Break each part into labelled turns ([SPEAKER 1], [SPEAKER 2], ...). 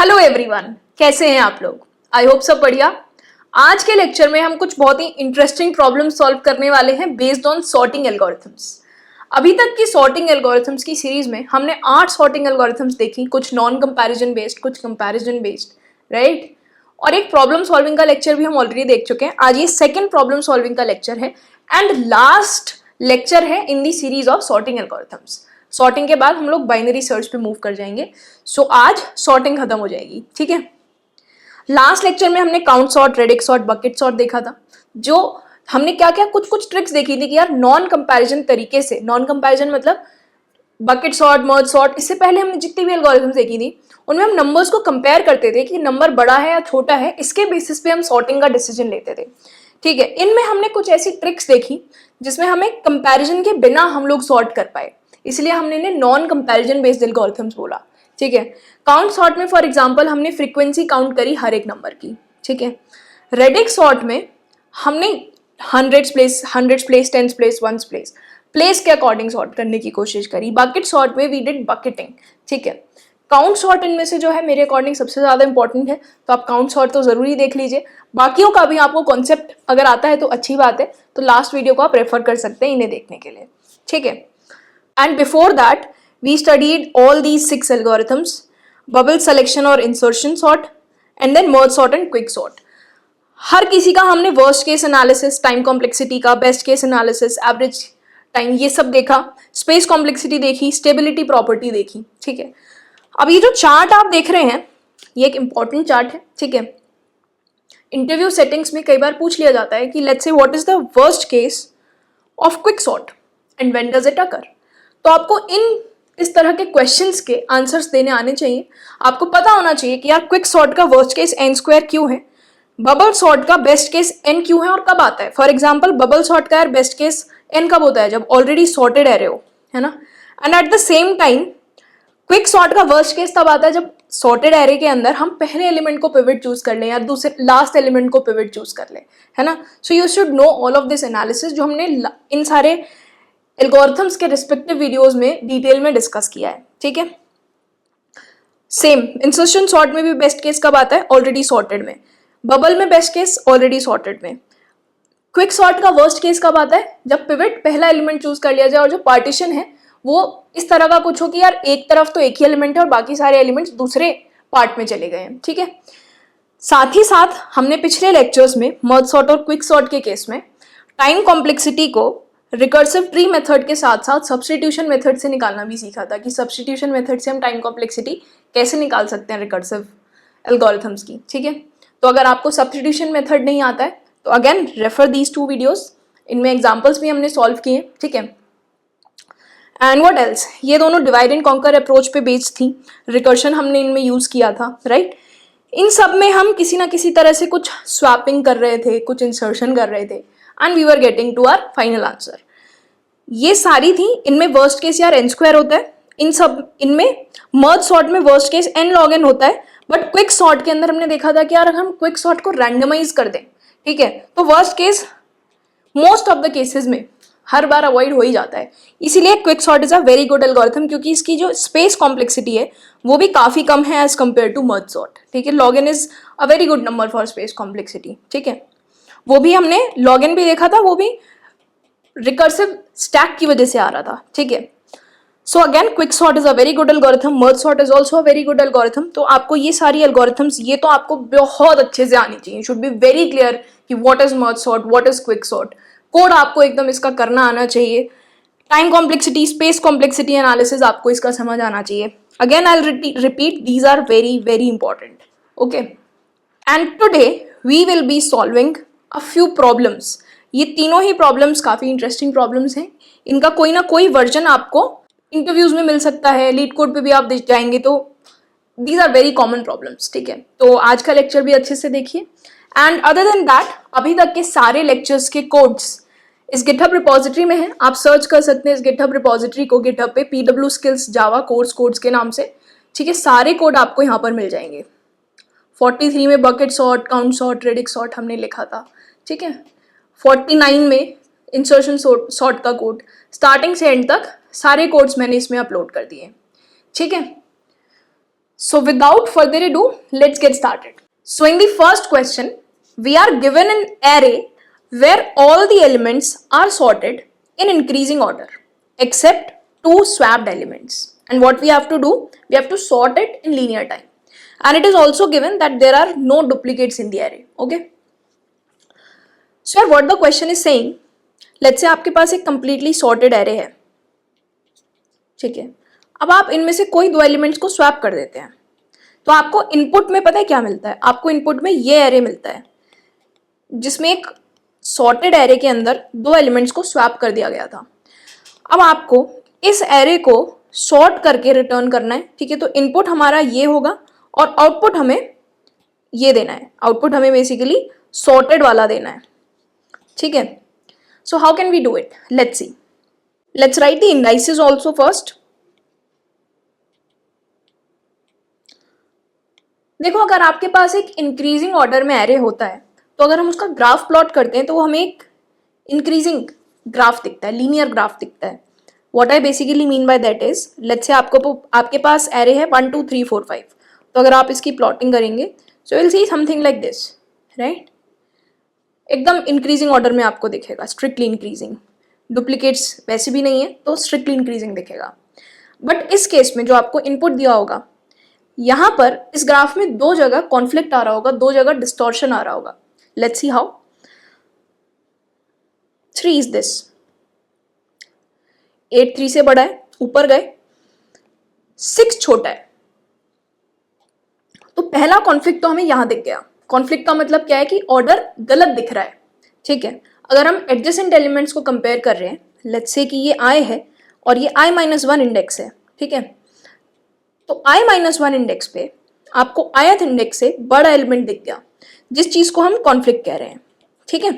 [SPEAKER 1] Hello everyone, कैसे हैं आप लोग। आई होप सब बढ़िया। आज के लेक्चर में हम कुछ बहुत ही इंटरेस्टिंग प्रॉब्लम सॉल्व करने वाले हैं बेस्ड ऑन सॉर्टिंग एल्गोरिथम्स। अभी तक की सॉर्टिंग एल्गोरिथम्स की सीरीज में हमने 8 सॉर्टिंग एल्गोरिथम्स देखी, कुछ नॉन कंपैरिजन बेस्ड, कुछ कंपैरिजन बेस्ड, राइट। और एक प्रॉब्लम सॉल्विंग का लेक्चर भी हम ऑलरेडी देख चुके हैं। आज ये सेकेंड प्रॉब्लम सॉल्विंग का लेक्चर है एंड लास्ट लेक्चर है in the series of sorting algorithms. Sorting के बाद हम लोग बाइनरी सर्च पे मूव कर जाएंगे। सो आज सॉर्टिंग खत्म हो जाएगी, ठीक है। लास्ट लेक्चर में हमने count sort, radix sort, bucket sort देखा था। जो हमने क्या क्या कुछ ट्रिक्स देखी थी कि यार नॉन कंपैरिजन तरीके से, नॉन कंपैरिजन मतलब बकेट सॉर्ट, मर्ज सॉर्ट, इससे पहले हमने जितनी भी एल्गोरिथम्स देखी थी उनमें हम नंबर्स को कंपेयर करते थे कि नंबर बड़ा है या छोटा है, इसके बेसिस पे हम सॉर्टिंग का डिसीजन लेते थे, ठीक है। इनमें हमने कुछ ऐसी ट्रिक्स देखी जिसमें हमें कंपैरिजन के बिना हम लोग सॉर्ट कर पाए, इसलिए हमने इन्हें नॉन कंपैरिजन बेस्ड एल्गोरिथम्स बोला, ठीक है। काउंट सॉर्ट में फॉर एग्जांपल हमने फ्रीक्वेंसी काउंट करी हर एक नंबर की, ठीक है। रेडिक्स सॉर्ट में हमने hundreds place, tens place, ones place, place के अकॉर्डिंग सॉर्ट करने की कोशिश करी। बकेट सॉर्ट में वी डिड बकेटिंग, ठीक है। काउंट सॉर्ट इनमें से जो है मेरे अकॉर्डिंग सबसे ज्यादा इंपॉर्टेंट है, तो आप काउंट सॉर्ट तो जरूरी देख लीजिए। बाकियों का भी आपको कॉन्सेप्ट अगर आता है तो अच्छी बात है, तो लास्ट वीडियो को आप रेफर कर सकते हैं इन्हें देखने के लिए, ठीक है। And before that, we studied all these 6 algorithms: bubble selection और insertion sort, and then merge sort and quick sort. हर किसी का हमने worst case analysis, time complexity का, best case analysis, average time, ये सब देखा, स्पेस कॉम्प्लेक्सिटी देखी, stability property देखी, ठीक है। अब ये जो चार्ट आप देख रहे हैं ये एक इंपॉर्टेंट चार्ट है, ठीक है। इंटरव्यू सेटिंग्स में कई बार पूछ लिया जाता है कि let's say what is the worst case of quick sort and when does it occur. तो आपको इस तरह के क्वेश्चंस के आंसर्स देने आने चाहिए। आपको पता होना चाहिए कि यार क्विक सॉर्ट का वर्स्ट केस n स्क्वायर क्यों है, बबल सॉर्ट का बेस्ट केस n क्यों है और कब आता है। फॉर एग्जांपल बबल सॉर्ट का यार बेस्ट केस n कब होता है, जब ऑलरेडी सॉर्टेड एरे हो, है ना। And at the same time quick sort का वर्स्ट केस तब आता है जब सॉर्टेड एरे के अंदर हम पहले एलिमेंट को पिवट चूज कर लें या दूसरे लास्ट एलिमेंट को पिवट चूज कर लें, है ना। So you should know all of this analysis जो हमने इन सारे एल्गोरिथम्स के रिस्पेक्टिव वीडियोस में डिटेल में डिस्कस किया है, ठीक है। सेम इंसर्शन सॉर्ट में भी बेस्ट केस कब आता है, ऑलरेडी सॉर्टेड में। बबल में बेस्ट केस ऑलरेडी सॉर्टेड में। क्विक सॉर्ट का वर्स्ट केस कब आता है, जब पिवट पहला एलिमेंट चूज कर लिया जाए और जो पार्टीशन है वो इस तरह का कुछ हो कि यार एक तरफ तो एक ही एलिमेंट है और बाकी सारे एलिमेंट्स दूसरे पार्ट में चले गए हैं, ठीक है। साथ ही साथ हमने पिछले लेक्चर्स में मर्ज सॉर्ट और क्विक सॉर्ट के केस में टाइम कॉम्प्लेक्सिटी को रिकर्सिव ट्री मेथड के साथ साथ सब्स्टिट्यूशन मेथड से निकालना भी सीखा था कि सब्स्टिट्यूशन मेथड से हम टाइम कॉम्प्लेक्सिटी कैसे निकाल सकते हैं रिकर्सिव एल्गोरिथम्स की, ठीक है। तो अगर आपको सब्स्टिट्यूशन मेथड नहीं आता है तो अगेन रेफर दीज 2 वीडियोस, इनमें एग्जांपल्स भी हमने सॉल्व किए, ठीक है। एंड व्हाट एल्स, ये दोनों डिवाइड एंड कॉन्कर अप्रोच पे बेस्ड थी, रिकर्शन हमने इनमें यूज किया था, राइट। इन सब में हम किसी ना किसी तरह से कुछ स्वैपिंग कर रहे थे, कुछ इंसर्शन कर रहे थे and we were getting to our final answer. ये सारी थी। इनमें वर्स्ट केस यार n स्क्वायर होता है, इनमें मर्ज सॉर्ट में worst case n log n होता है, बट क्विक सॉर्ट के अंदर हमने देखा था कि यार हम क्विक सॉर्ट को रैंडमाइज कर दें, ठीक है, तो worst case most of the cases में हर बार अवॉइड हो ही जाता है। इसीलिए quick sort is a very good algorithm, क्योंकि इसकी जो स्पेस कॉम्प्लेक्सिटी है वो भी काफी कम है as compare to merge sort, ठीक है। log n is a very good number for space complexity, ठीक है। वो भी हमने log n भी देखा था, वो भी रिकर्सिव स्टैक की वजह से आ रहा था, ठीक है। So again quick sort is a very good algorithm, merge sort is also a very good algorithm. तो आपको ये सारी एल्गोरिथम्स ये तो आपको बहुत अच्छे से आनी चाहिए, शुड बी वेरी क्लियर कि what is merge sort, what is quick sort, code आपको एकदम इसका करना आना चाहिए। Time complexity, space complexity analysis आपको इसका समझ आना चाहिए। Again I will repeat, these are very very important, okay. And today we will be solving a few problems. ये तीनों ही प्रॉब्लम्स काफी इंटरेस्टिंग प्रॉब्लम्स हैं। इनका कोई ना कोई वर्जन आपको इंटरव्यूज में मिल सकता है, लीड कोड पे भी आप देख जाएंगे, तो these are very common problems, ठीक है। तो आज का लेक्चर भी अच्छे से देखिए। एंड अदर देन दैट, अभी तक के सारे लेक्चर्स के कोड्स इस गिटहब रिपोजिटरी में है, आप सर्च कर सकते हैं इस गिटहब रिपोजिटरी को गिटहब पे PW स्किल्स जावा कोड्स के नाम से, ठीक है। सारे कोड आपको यहाँ पर मिल जाएंगे। 43 में bucket sort, count sort, radix sort हमने लिखा था, ठीक है। 49 में इंसर्शन सॉर्ट का कोड, स्टार्टिंग से एंड तक सारे कोड्स मैंने इसमें अपलोड कर दिए, ठीक है। So without further ado, let's get started. So in the first question, we are given an array where all the elements are sorted in increasing order except two swapped elements. And what we have to do, we have to sort it in linear time. And it is also given that there are no duplicates in the array. Okay. So what the question is saying, let's say आपके पास एक completely sorted array है, ठीक है. अब आप इनमें से कोई दो एलिमेंट्स को स्वैप कर देते हैं, तो आपको इनपुट में पता है क्या मिलता है? आपको इनपुट में ये एरे मिलता है जिसमें एक सॉर्टेड एरे के अंदर दो एलिमेंट्स को स्वैप कर दिया गया था. अब आपको इस एरे को सॉर्ट करके रिटर्न करना है, ठीक है. तो इनपुट हमारा ये होगा और आउटपुट हमें ये देना है. आउटपुट हमें बेसिकली सॉर्टेड वाला देना है, ठीक है. So how can we do it? Let's see. Let's write the indices also first. देखो, अगर आपके पास एक इंक्रीजिंग ऑर्डर में एरे होता है तो अगर हम उसका ग्राफ प्लॉट करते हैं तो वो हमें एक इंक्रीजिंग ग्राफ दिखता है, लीनियर ग्राफ दिखता है. What I basically mean by that is, let's say आपके पास एरे है 1 2 3 4 5. तो अगर आप इसकी प्लॉटिंग करेंगे so will see something like this, right. एकदम इंक्रीजिंग ऑर्डर में आपको दिखेगा, स्ट्रिक्टली इंक्रीजिंग. डुप्लीकेट्स वैसे भी नहीं है तो स्ट्रिक्टली इंक्रीजिंग दिखेगा. बट इस केस में जो आपको इनपुट दिया होगा, यहां पर इस ग्राफ में दो जगह कॉन्फ्लिक्ट आ रहा होगा, दो जगह डिस्टॉर्शन आ रहा होगा. Let's see how. 3 is this, 8 3 से बड़ा है, ऊपर गए. 6 छोटा है. तो पहला कॉन्फ्लिक्ट तो हमें यहां दिख गया. कॉन्फ्लिक्ट का मतलब क्या है कि ऑर्डर गलत दिख रहा है, ठीक है. अगर हम एडजेसेंट एलिमेंट्स को कंपेयर कर रहे हैं, लेट्स से कि ये i है और ये i-1 इंडेक्स है, ठीक है. तो i-1 इंडेक्स पे आपको ith इंडेक्स से बड़ा एलिमेंट दिख गया, जिस चीज को हम कॉन्फ्लिक्ट कह रहे हैं, ठीक है.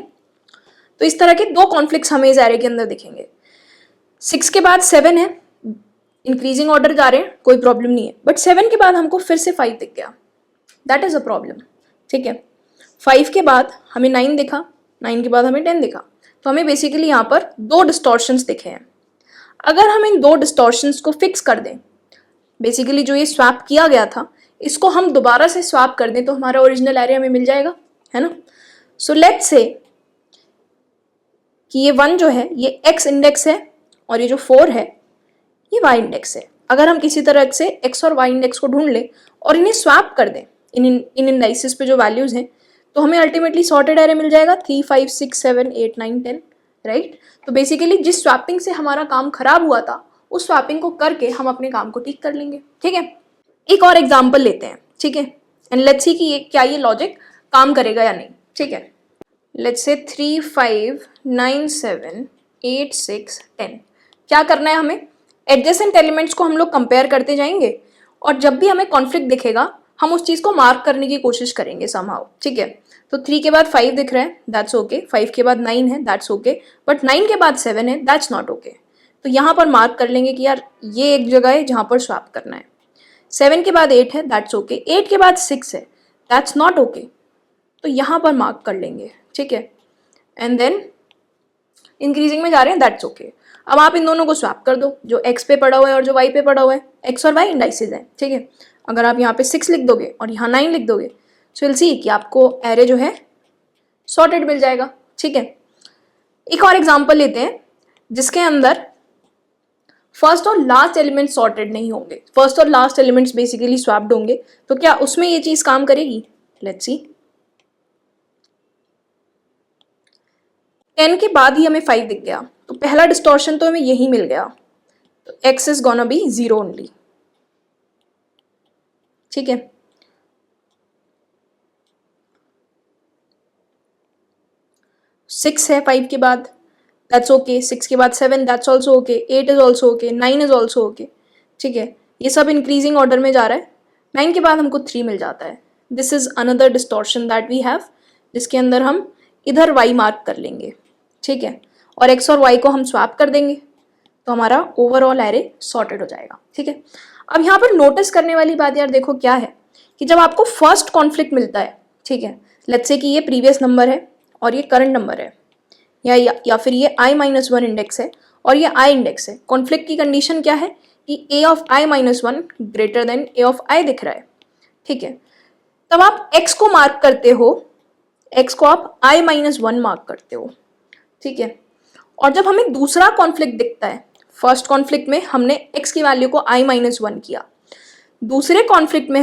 [SPEAKER 1] तो इस तरह के दो कॉन्फ्लिक्ट्स हमें इस एरे के अंदर दिखेंगे. 6 के बाद 7 है, इंक्रीजिंग ऑर्डर जा रहे हैं, कोई प्रॉब्लम नहीं है. बट 7 के बाद हमको फिर से 5 दिख गया, दैट इज अ प्रॉब्लम, ठीक है. 5 के बाद हमें 9 दिखा, 9 के बाद हमें 10 दिखा. तो हमें बेसिकली यहाँ पर दो डिस्टॉर्शंस दिखे हैं. अगर हम इन दो डिस्टॉर्शंस को फिक्स कर दें, बेसिकली जो ये स्वैप किया गया था इसको हम दोबारा से स्वैप कर दें तो हमारा ओरिजिनल एरे हमें मिल जाएगा, है ना. सो लेट्स से कि ये 1 जो है ये x इंडेक्स है और ये जो 4 है ये y इंडेक्स है. अगर हम किसी तरह से x और y इंडेक्स को ढूंढ लें और इन्हें स्वैप कर दें इन इंडाइसेस पे जो वैल्यूज हैं, तो हमें अल्टीमेटली सॉर्टेड एरे मिल जाएगा 3 5 6 7 8 9 10, राइट. तो बेसिकली जिस स्वैपिंग से हमारा काम खराब हुआ था उस स्वैपिंग को करके हम अपने काम को ठीक कर लेंगे, ठीक है. एक और एग्जांपल लेते हैं, ठीक है. एंड लेट्स सी कि ये लॉजिक काम करेगा या नहीं, ठीक है. Let's say 3 5 9 7 8 6 10. क्या करना है हमें? एडजेसेंट एलिमेंट्स को हम लोग कंपेयर करते जाएंगे और जब भी हमें कॉन्फ्लिक्ट दिखेगा हम उस चीज को मार्क करने की कोशिश करेंगे समहाउ, ठीक है. तो 3 के बाद 5 दिख रहा है, दैट्स ओके. 5 के बाद 9 है, दैट्स ओके. बट 9 के बाद 7 है, दैट्स नॉट ओके. तो यहाँ पर मार्क कर लेंगे कि यार ये एक जगह है जहाँ पर स्वैप करना है. 7 के बाद 8 है, दैट्स ओके. 8 के बाद 6 है, दैट्स नॉट ओके. तो यहाँ पर मार्क कर लेंगे, ठीक है. एंड देन इंक्रीजिंग में जा रहे हैं, दैट्स ओके. अब आप इन दोनों को स्वैप कर दो, जो x पे पड़ा हुआ है और जो y पे पड़ा हुआ है. x और y इंडाइसेस हैं, ठीक है. अगर आप यहाँ पे 6 लिख दोगे और यहाँ 9 लिख दोगे सो विल सी कि आपको एरे जो है सॉर्टेड मिल जाएगा, ठीक है. एक और एग्जांपल लेते हैं जिसके अंदर फर्स्ट और लास्ट एलिमेंट सॉर्टेड नहीं होंगे. फर्स्ट और लास्ट एलिमेंट्स बेसिकली स्वैप्ड होंगे. तो क्या उसमें ये चीज काम करेगी? Let's see. 10 के बाद ही हमें 5 दिख गया, तो पहला डिस्टॉर्शन तो हमें यही मिल गया. तो x is gonna be 0 only, ठीक है. 6 है 5 के बाद, दैट्स ओके. 6 के बाद 7, that's also okay. 8 is also okay. 9 is also okay, ठीक है. ये सब इंक्रीजिंग ऑर्डर में जा रहा है. 9 के बाद हमको 3 मिल जाता है. This is another distortion that we have, जिसके अंदर हम इधर y मार्क कर लेंगे, ठीक है. और x और y को हम स्वैप कर देंगे तो हमारा ओवरऑल एरे सॉर्टेड हो जाएगा, ठीक है. अब यहाँ पर नोटिस करने वाली बात यार देखो क्या है कि जब आपको फर्स्ट कॉन्फ्लिक्ट मिलता है, ठीक है. लेट्स से कि ये प्रीवियस नंबर है और ये करंट नंबर है, या फिर ये i-1 इंडेक्स है और ये i इंडेक्स है. कॉन्फ्लिक्ट की कंडीशन क्या है कि a of i minus one greater than a of i दिख रहा है, ठीक है, तब आप x को मार्क करते हो, x को आप i माइनस वन मार्क करते हो, ठीक है। और जब हमें दूसरा कॉन्फ्लिक्ट दिखता है, फर्स्ट कॉन्फ्लिक्ट में हमने x की वैल्यू को i माइनस वन किया, दूसरे कॉन्फ्लिक्ट में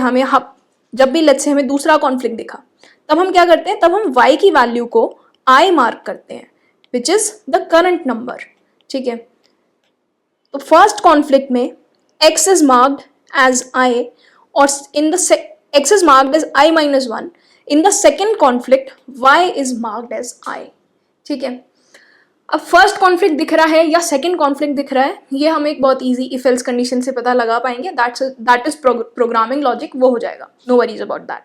[SPEAKER 1] जब भी लेट्स से हमें दूसरा कॉन्फ्लिक्ट दिखा, तब हम क्या करते हैं, तब हम y की वैल्यू को i मार्क करते हैं, which is the current number, ठीक है। तो फर्स्ट कॉन्फ्लिक्ट में x is marked as i और in the x is marked as i minus one, in the second conflict y is marked as i, ठीक है। अब फर्स्ट कॉन्फ्लिक्ट दिख रहा है या सेकंड कॉन्फ्लिक्ट दिख रहा है, ये हम एक बहुत इजी इफ एल्स कंडीशन से पता लगा पाएंगे, दैट इज प्रोग्रामिंग लॉजिक, वो हो जाएगा, नो वरीज अबाउट दैट।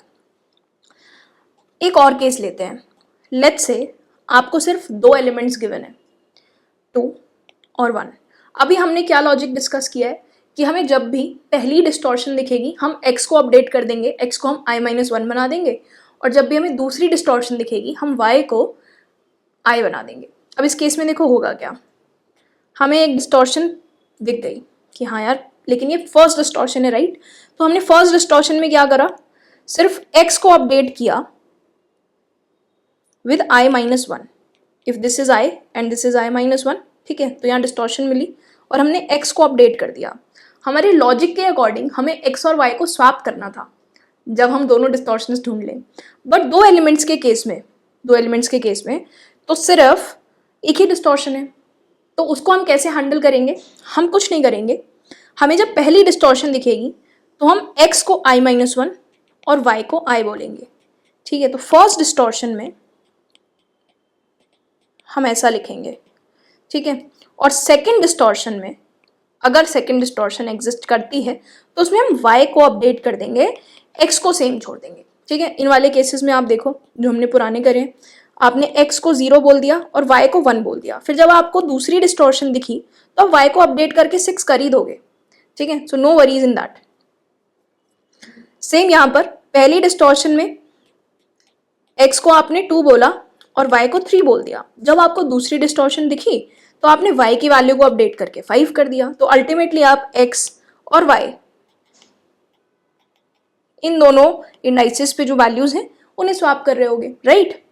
[SPEAKER 1] एक और केस लेते हैं, लेट्स से आपको सिर्फ दो एलिमेंट्स गिवन है, 2 और 1। अभी हमने क्या लॉजिक डिस्कस किया है कि हमें जब भी पहली डिस्टॉर्शन दिखेगी हम x को अपडेट कर देंगे, x को हम i माइनस वन बना देंगे, और जब भी हमें दूसरी डिस्टॉर्शन दिखेगी हम y को i बना देंगे। अब इस केस में देखो होगा क्या, हमें एक डिस्टॉर्शन दिख गई कि हाँ यार लेकिन ये फर्स्ट डिस्टॉर्शन है, राइट। तो हमने फर्स्ट डिस्टॉर्शन में क्या करा, सिर्फ x को अपडेट किया with i minus one, if this is i and this is i minus one, ठीक है। तो यहाँ डिस्टॉर्शन मिली और हमने x को अपडेट कर दिया। हमारे लॉजिक के अकॉर्डिंग हमें x और y को स्वैप करना था जब हम दोनों डिस्टॉर्शंस ढूंढ लें, बट दो एलिमेंट्स के केस में तो सिर्फ एक ही डिस्टॉर्शन है, तो उसको हम कैसे हैंडल करेंगे, हम कुछ नहीं करेंगे। हमें जब पहली डिस्टॉर्शन दिखेगी तो हम x को i माइनस वन और y को i बोलेंगे, ठीक है। तो फर्स्ट डिस्टॉर्शन में हम ऐसा लिखेंगे, ठीक है। और सेकंड डिस्टॉर्शन में अगर सेकंड डिस्टॉर्शन एग्जिस्ट करती है तो उसमें हम y को अपडेट कर देंगे, x को सेम छोड़ देंगे, ठीक है। इन वाले केसेस में आप देखो जो हमने पुराने करे हैं, आपने x को 0 बोल दिया और y को 1 बोल दिया, फिर जब आपको दूसरी डिस्टॉर्शन दिखी तो आप y को अपडेट करके 6 कर ही दोगे, ठीक है। So no worries in that. Same यहाँ पर पहली डिस्टॉर्शन में x को आपने 2 बोला और y को 3 बोल दिया, जब आपको दूसरी डिस्टॉर्शन दिखी तो आपने y की वैल्यू को अपडेट करके 5 कर दिया, तो अल्टीमेटली आप x और y इन दोनों इंडाइसेस पे जो वैल्यूज हैं उन्हें स्वैप कर रहे होगे, राइट।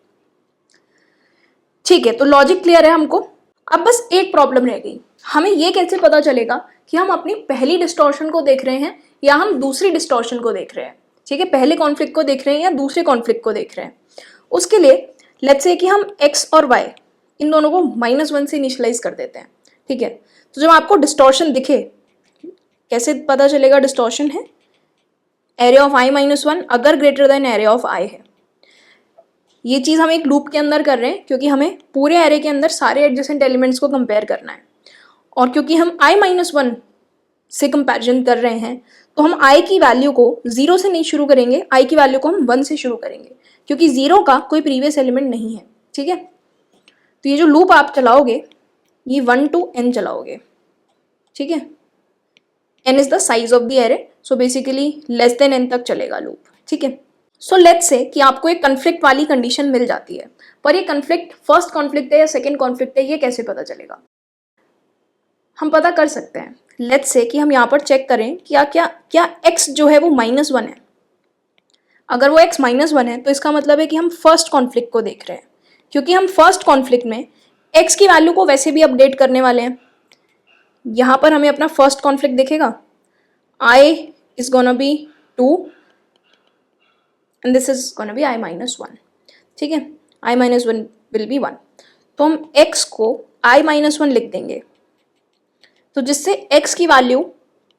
[SPEAKER 1] ठीक है, तो लॉजिक क्लियर है हमको। अब बस एक प्रॉब्लम रह गई, हमें ये कैसे पता चलेगा कि हम अपनी पहली डिस्टॉर्शन को देख रहे हैं या हम दूसरी डिस्टॉर्शन को देख रहे हैं, ठीक है, पहले कॉन्फ्लिक्ट को देख रहे हैं या दूसरे कॉन्फ्लिक्ट को देख रहे हैं। उसके लिए लेट्स से कि हम x और y इन दोनों को -1 से इनिशियलाइज कर देते हैं, ठीक है। तो जब आपको डिस्टॉर्शन दिखे, कैसे पता चलेगा डिस्टॉर्शन है, एरिया ऑफ i-1 अगर greater then area of i है। ये चीज़ हम एक लूप के अंदर कर रहे हैं क्योंकि हमें पूरे एरे के अंदर सारे एडजेसेंट एलिमेंट्स को कंपेयर करना है, और क्योंकि हम i-1 से कंपैरिजन कर रहे हैं तो हम i की वैल्यू को 0 से नहीं शुरू करेंगे, i की वैल्यू को हम 1 से शुरू करेंगे क्योंकि 0 का कोई प्रीवियस एलिमेंट नहीं है, ठीक है। तो ये जो लूप आप चलाओगे ये 1 to n चलाओगे, ठीक है। n is the size of the array, so basically less than n तक चलेगा लूप, ठीक है। सो लेट्स से कि आपको एक कन्फ्लिक्ट वाली कंडीशन मिल जाती है, पर ये कन्फ्लिक्ट फर्स्ट कॉन्फ्लिक्ट है या सेकेंड कॉन्फ्लिक्ट है, ये कैसे पता चलेगा। हम पता कर सकते हैं, लेट्स से कि हम यहाँ पर चेक करें क्या x जो है वो -1 है। अगर वो x -1 है तो इसका मतलब है कि हम फर्स्ट कॉन्फ्लिक्ट को देख रहे हैं, क्योंकि हम फर्स्ट कॉन्फ्लिक्ट में x की वैल्यू को वैसे भी अपडेट करने वाले हैं। यहाँ पर हमें अपना फर्स्ट कॉन्फ्लिक्ट दिखेगा, i is gonna be 2 and this is gonna be i-1, ठीक है, i-1 will be 1। तो हम x को i-1 लिख देंगे, तो जिससे x की वैल्यू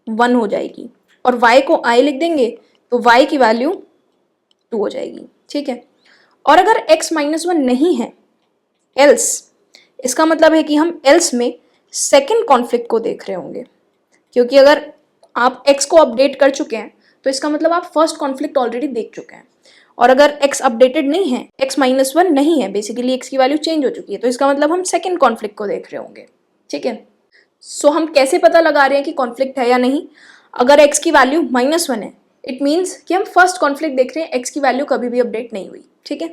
[SPEAKER 1] 1 हो जाएगी, और y को i लिख देंगे तो y की वैल्यू 2 हो जाएगी, ठीक है। और अगर x -1 नहीं है else, इसका मतलब है कि हम else में सेकेंड कॉन्फ्लिक्ट को देख रहे होंगे, क्योंकि अगर आप x को अपडेट कर चुके हैं तो इसका मतलब आप फर्स्ट कॉन्फ्लिक्ट ऑलरेडी देख चुके हैं, और अगर x अपडेटेड नहीं है, x -1 नहीं है, बेसिकली x की वैल्यू चेंज हो चुकी है, तो इसका मतलब हम सेकेंड कॉन्फ्लिक्ट को देख रहे होंगे, ठीक है। सो हम कैसे पता लगा रहे हैं कि कॉन्फ्लिक्ट है या नहीं। अगर x की वैल्यू -1 है, इट मीन्स कि हम फर्स्ट कॉन्फ्लिक्ट देख रहे हैं, x की वैल्यू कभी भी अपडेट नहीं हुई, ठीक है।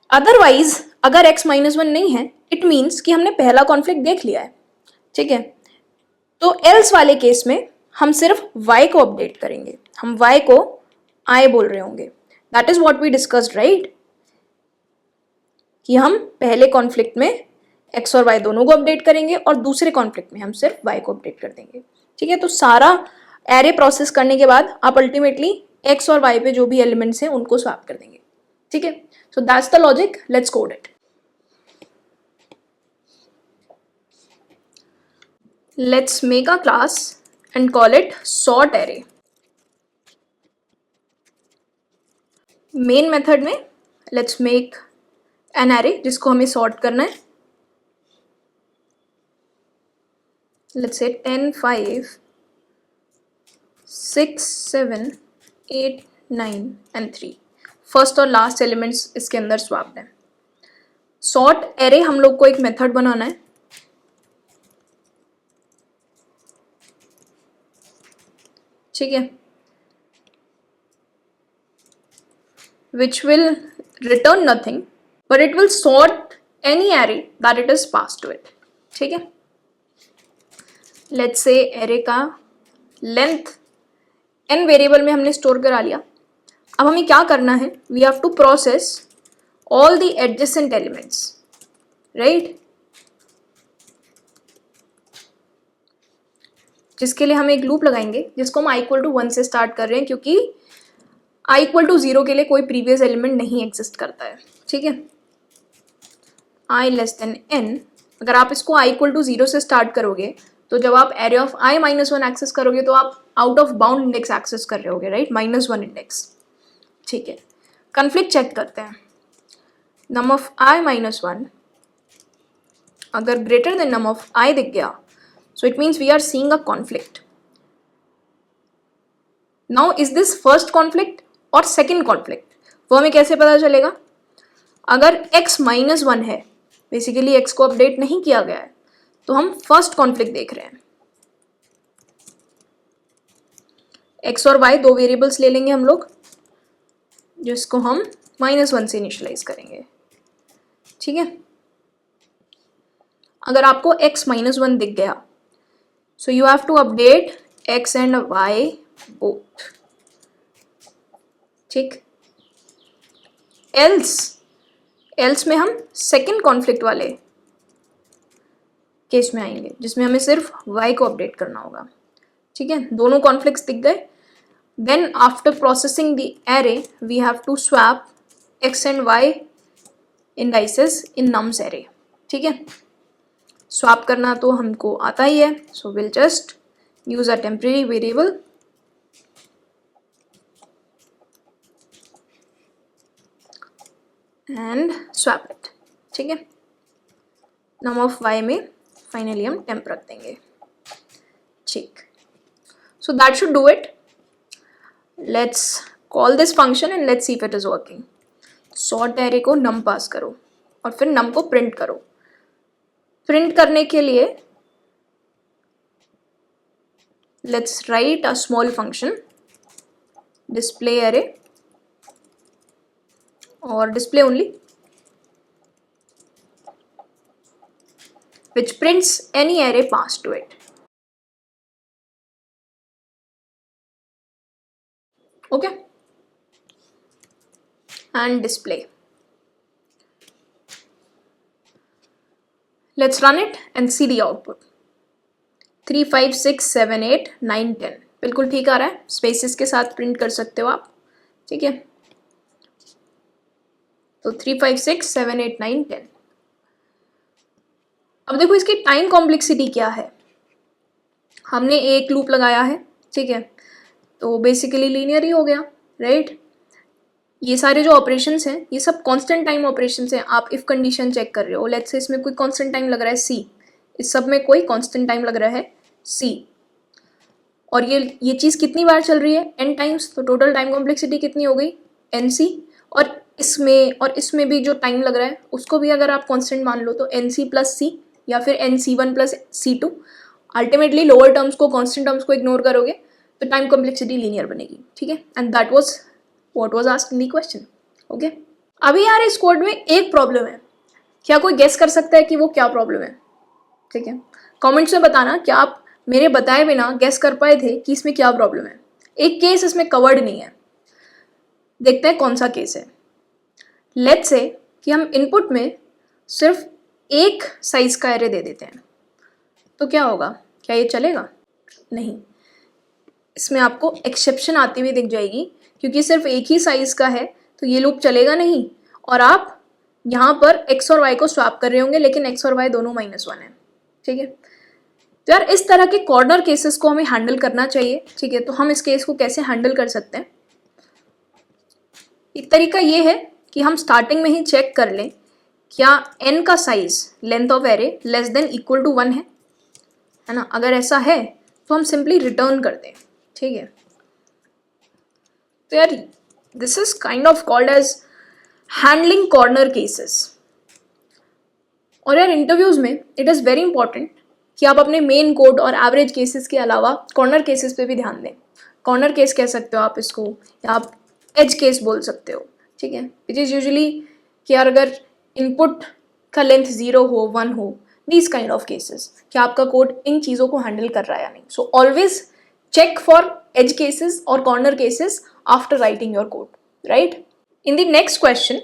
[SPEAKER 1] अदरवाइज अगर x -1 नहीं है, इट मीन्स कि हमने पहला कॉन्फ्लिक्ट देख लिया है, ठीक है। तो एल्स वाले केस में हम सिर्फ y को अपडेट करेंगे, हम y को I बोल रहे होंगे। That is what we discussed, right, कि हम पहले कॉन्फ्लिक्ट में x और y दोनों को अपडेट करेंगे और दूसरे कॉन्फ्लिक्ट में हम सिर्फ y को अपडेट कर देंगे। ठीक है, तो सारा एरे प्रोसेस करने के बाद आप अल्टीमेटली x और y पे जो भी एलिमेंट्स हैं उनको स्वैप कर देंगे। ठीक है, so that's the logic, let's code it. Let's make a class and call it sort array. Main method में लेट्स मेक एन एरे जिसको हमें सॉर्ट करना है। लेट्स से 10, 5, 6, 7, 8, 9 एंड 3 फर्स्ट और लास्ट एलिमेंट्स इसके अंदर स्वैप्ड है। सॉर्ट एरे हम लोग को एक मेथड बनाना है। ठीक है, which will return nothing but it will sort any array that it is passed to it। ठीक है, let's say array का length n वेरिएबल में हमने स्टोर करा लिया। अब हमें क्या करना है, we have to process all the adjacent elements, right, जिसके लिए हम एक लूप लगाएंगे जिसको हम i = 1 से स्टार्ट कर रहे हैं क्योंकि i = 0 के लिए कोई प्रीवियस एलिमेंट नहीं एग्जिस्ट करता है। ठीक है, i n, अगर आप इसको i = 0 से स्टार्ट करोगे तो जब आप एरे ऑफ i -1 एक्सेस करोगे तो आप out of bound index access कर रहे होगे, राइट, -1 इंडेक्स। ठीक है, कॉन्फ्लिक्ट चेक करते हैं। नम ऑफ i -1 अगर greater than num of i दिख गया so it means we are seeing a conflict. Now is this first conflict और सेकेंड कॉन्फ्लिक्ट, वो हमें कैसे पता चलेगा? अगर x -1 है, बेसिकली x को अपडेट नहीं किया गया है, तो हम फर्स्ट कॉन्फ्लिक्ट देख रहे हैं। x और y दो वेरिएबल्स ले लेंगे हम लोग जिसको हम -1 से इनिशियलाइज करेंगे। ठीक है, अगर आपको x -1 दिख गया so you have to update x and y both. ठीक, एल्स में हम सेकेंड कॉन्फ्लिक्ट वाले केस में आएंगे जिसमें हमें सिर्फ y को अपडेट करना होगा। ठीक है, दोनों कॉन्फ्लिक्ट्स दिख गए। Then after processing the array we have to swap x and y indices in nums array. ठीक है, स्वैप करना तो हमको आता ही है, so will just use a temporary variable and swap it. ठीक है, नम ऑफ y में फाइनली हम टेम्प रख देंगे। ठीक, so that should do it. Let's call this function and let's see if it is working. Sort array को नम पास करो और फिर नम को प्रिंट करो। प्रिंट करने के लिए let's write a small function display array or display only which prints any array passed to it। okay, and display। let's run it and see the output। 3, 5, 6, 7, 8, 9, 10 बिल्कुल ठीक आ रहा है, स्पेसिस के साथ प्रिंट कर सकते हो आप। ठीक है, तो 3, 5, 6, 7, 8, 9, 10। अब देखो इसकी टाइम कॉम्प्लेक्सिटी क्या है। हमने एक लूप लगाया है, ठीक है, तो बेसिकली लीनियर ही हो गया, राइट। ये सारे जो ऑपरेशंस हैं ये सब कांस्टेंट टाइम ऑपरेशंस हैं। आप इफ कंडीशन चेक कर रहे हो, लेट्स से इसमें कोई कांस्टेंट टाइम लग रहा है c, इस सब में कोई कांस्टेंट टाइम लग रहा है c, और ये चीज़ कितनी बार चल रही है n टाइम्स, तो टोटल टाइम कॉम्प्लेक्सिटी कितनी हो गई nc। और इसमें भी जो टाइम लग रहा है उसको भी अगर आप कांस्टेंट मान लो तो nc प्लस c या फिर nc1 plus c2। Ultimately lower terms को, कांस्टेंट टर्म्स को इग्नोर करोगे तो टाइम कॉम्प्लेक्सिटी लीनियर बनेगी। ठीक है, and that was what was asked in the question. Okay, अभी यार इस कोड में एक प्रॉब्लम है, क्या कोई गेस कर सकता है कि वो क्या प्रॉब्लम है? ठीक है, कमेंट्स में बताना क्या आप मेरे बताए बिना गेस कर पाए थे कि इसमें क्या प्रॉब्लम है। एक केस इसमें कवर्ड नहीं है, देखते हैं कौन सा केस है। लेट्स से कि हम इनपुट में सिर्फ एक साइज का एरे दे देते हैं, तो क्या होगा? क्या ये चलेगा? नहीं, इसमें आपको एक्सेप्शन आती हुई दिख जाएगी, क्योंकि सिर्फ एक ही साइज का है तो ये लूप चलेगा नहीं, और आप यहाँ पर x और y को स्वैप कर रहे होंगे, लेकिन x और y दोनों -1 है। ठीक है, तो यार इस तरह के कॉर्नर केसेस को हमें हैंडल करना चाहिए। ठीक है, तो हम इस केस को कैसे हैंडल कर सकते हैं? एक तरीका ये है कि हम स्टार्टिंग में ही चेक कर लें क्या n का size length of array less than equal to 1 है ना। अगर ऐसा है तो हम सिंपली रिटर्न कर दें। ठीक है, तो यार this is kind of called as handling corner cases. और यार इंटरव्यूज में इट इज़ वेरी इंपॉर्टेंट कि आप अपने मेन कोड और एवरेज केसेस के अलावा कॉर्नर केसेस पे भी ध्यान दें। कॉर्नर केस कह सकते हो आप इसको, या आप एज केस बोल सकते हो। ठीक है, विच इज़ यूजुअली कि यार अगर इनपुट का लेंथ 0 हो 1 हो, दीज काइंड ऑफ केसेस, कि आपका कोड इन चीज़ों को हैंडल कर रहा है या नहीं। So always check for edge cases or corner cases after writing your code, right? In the next question,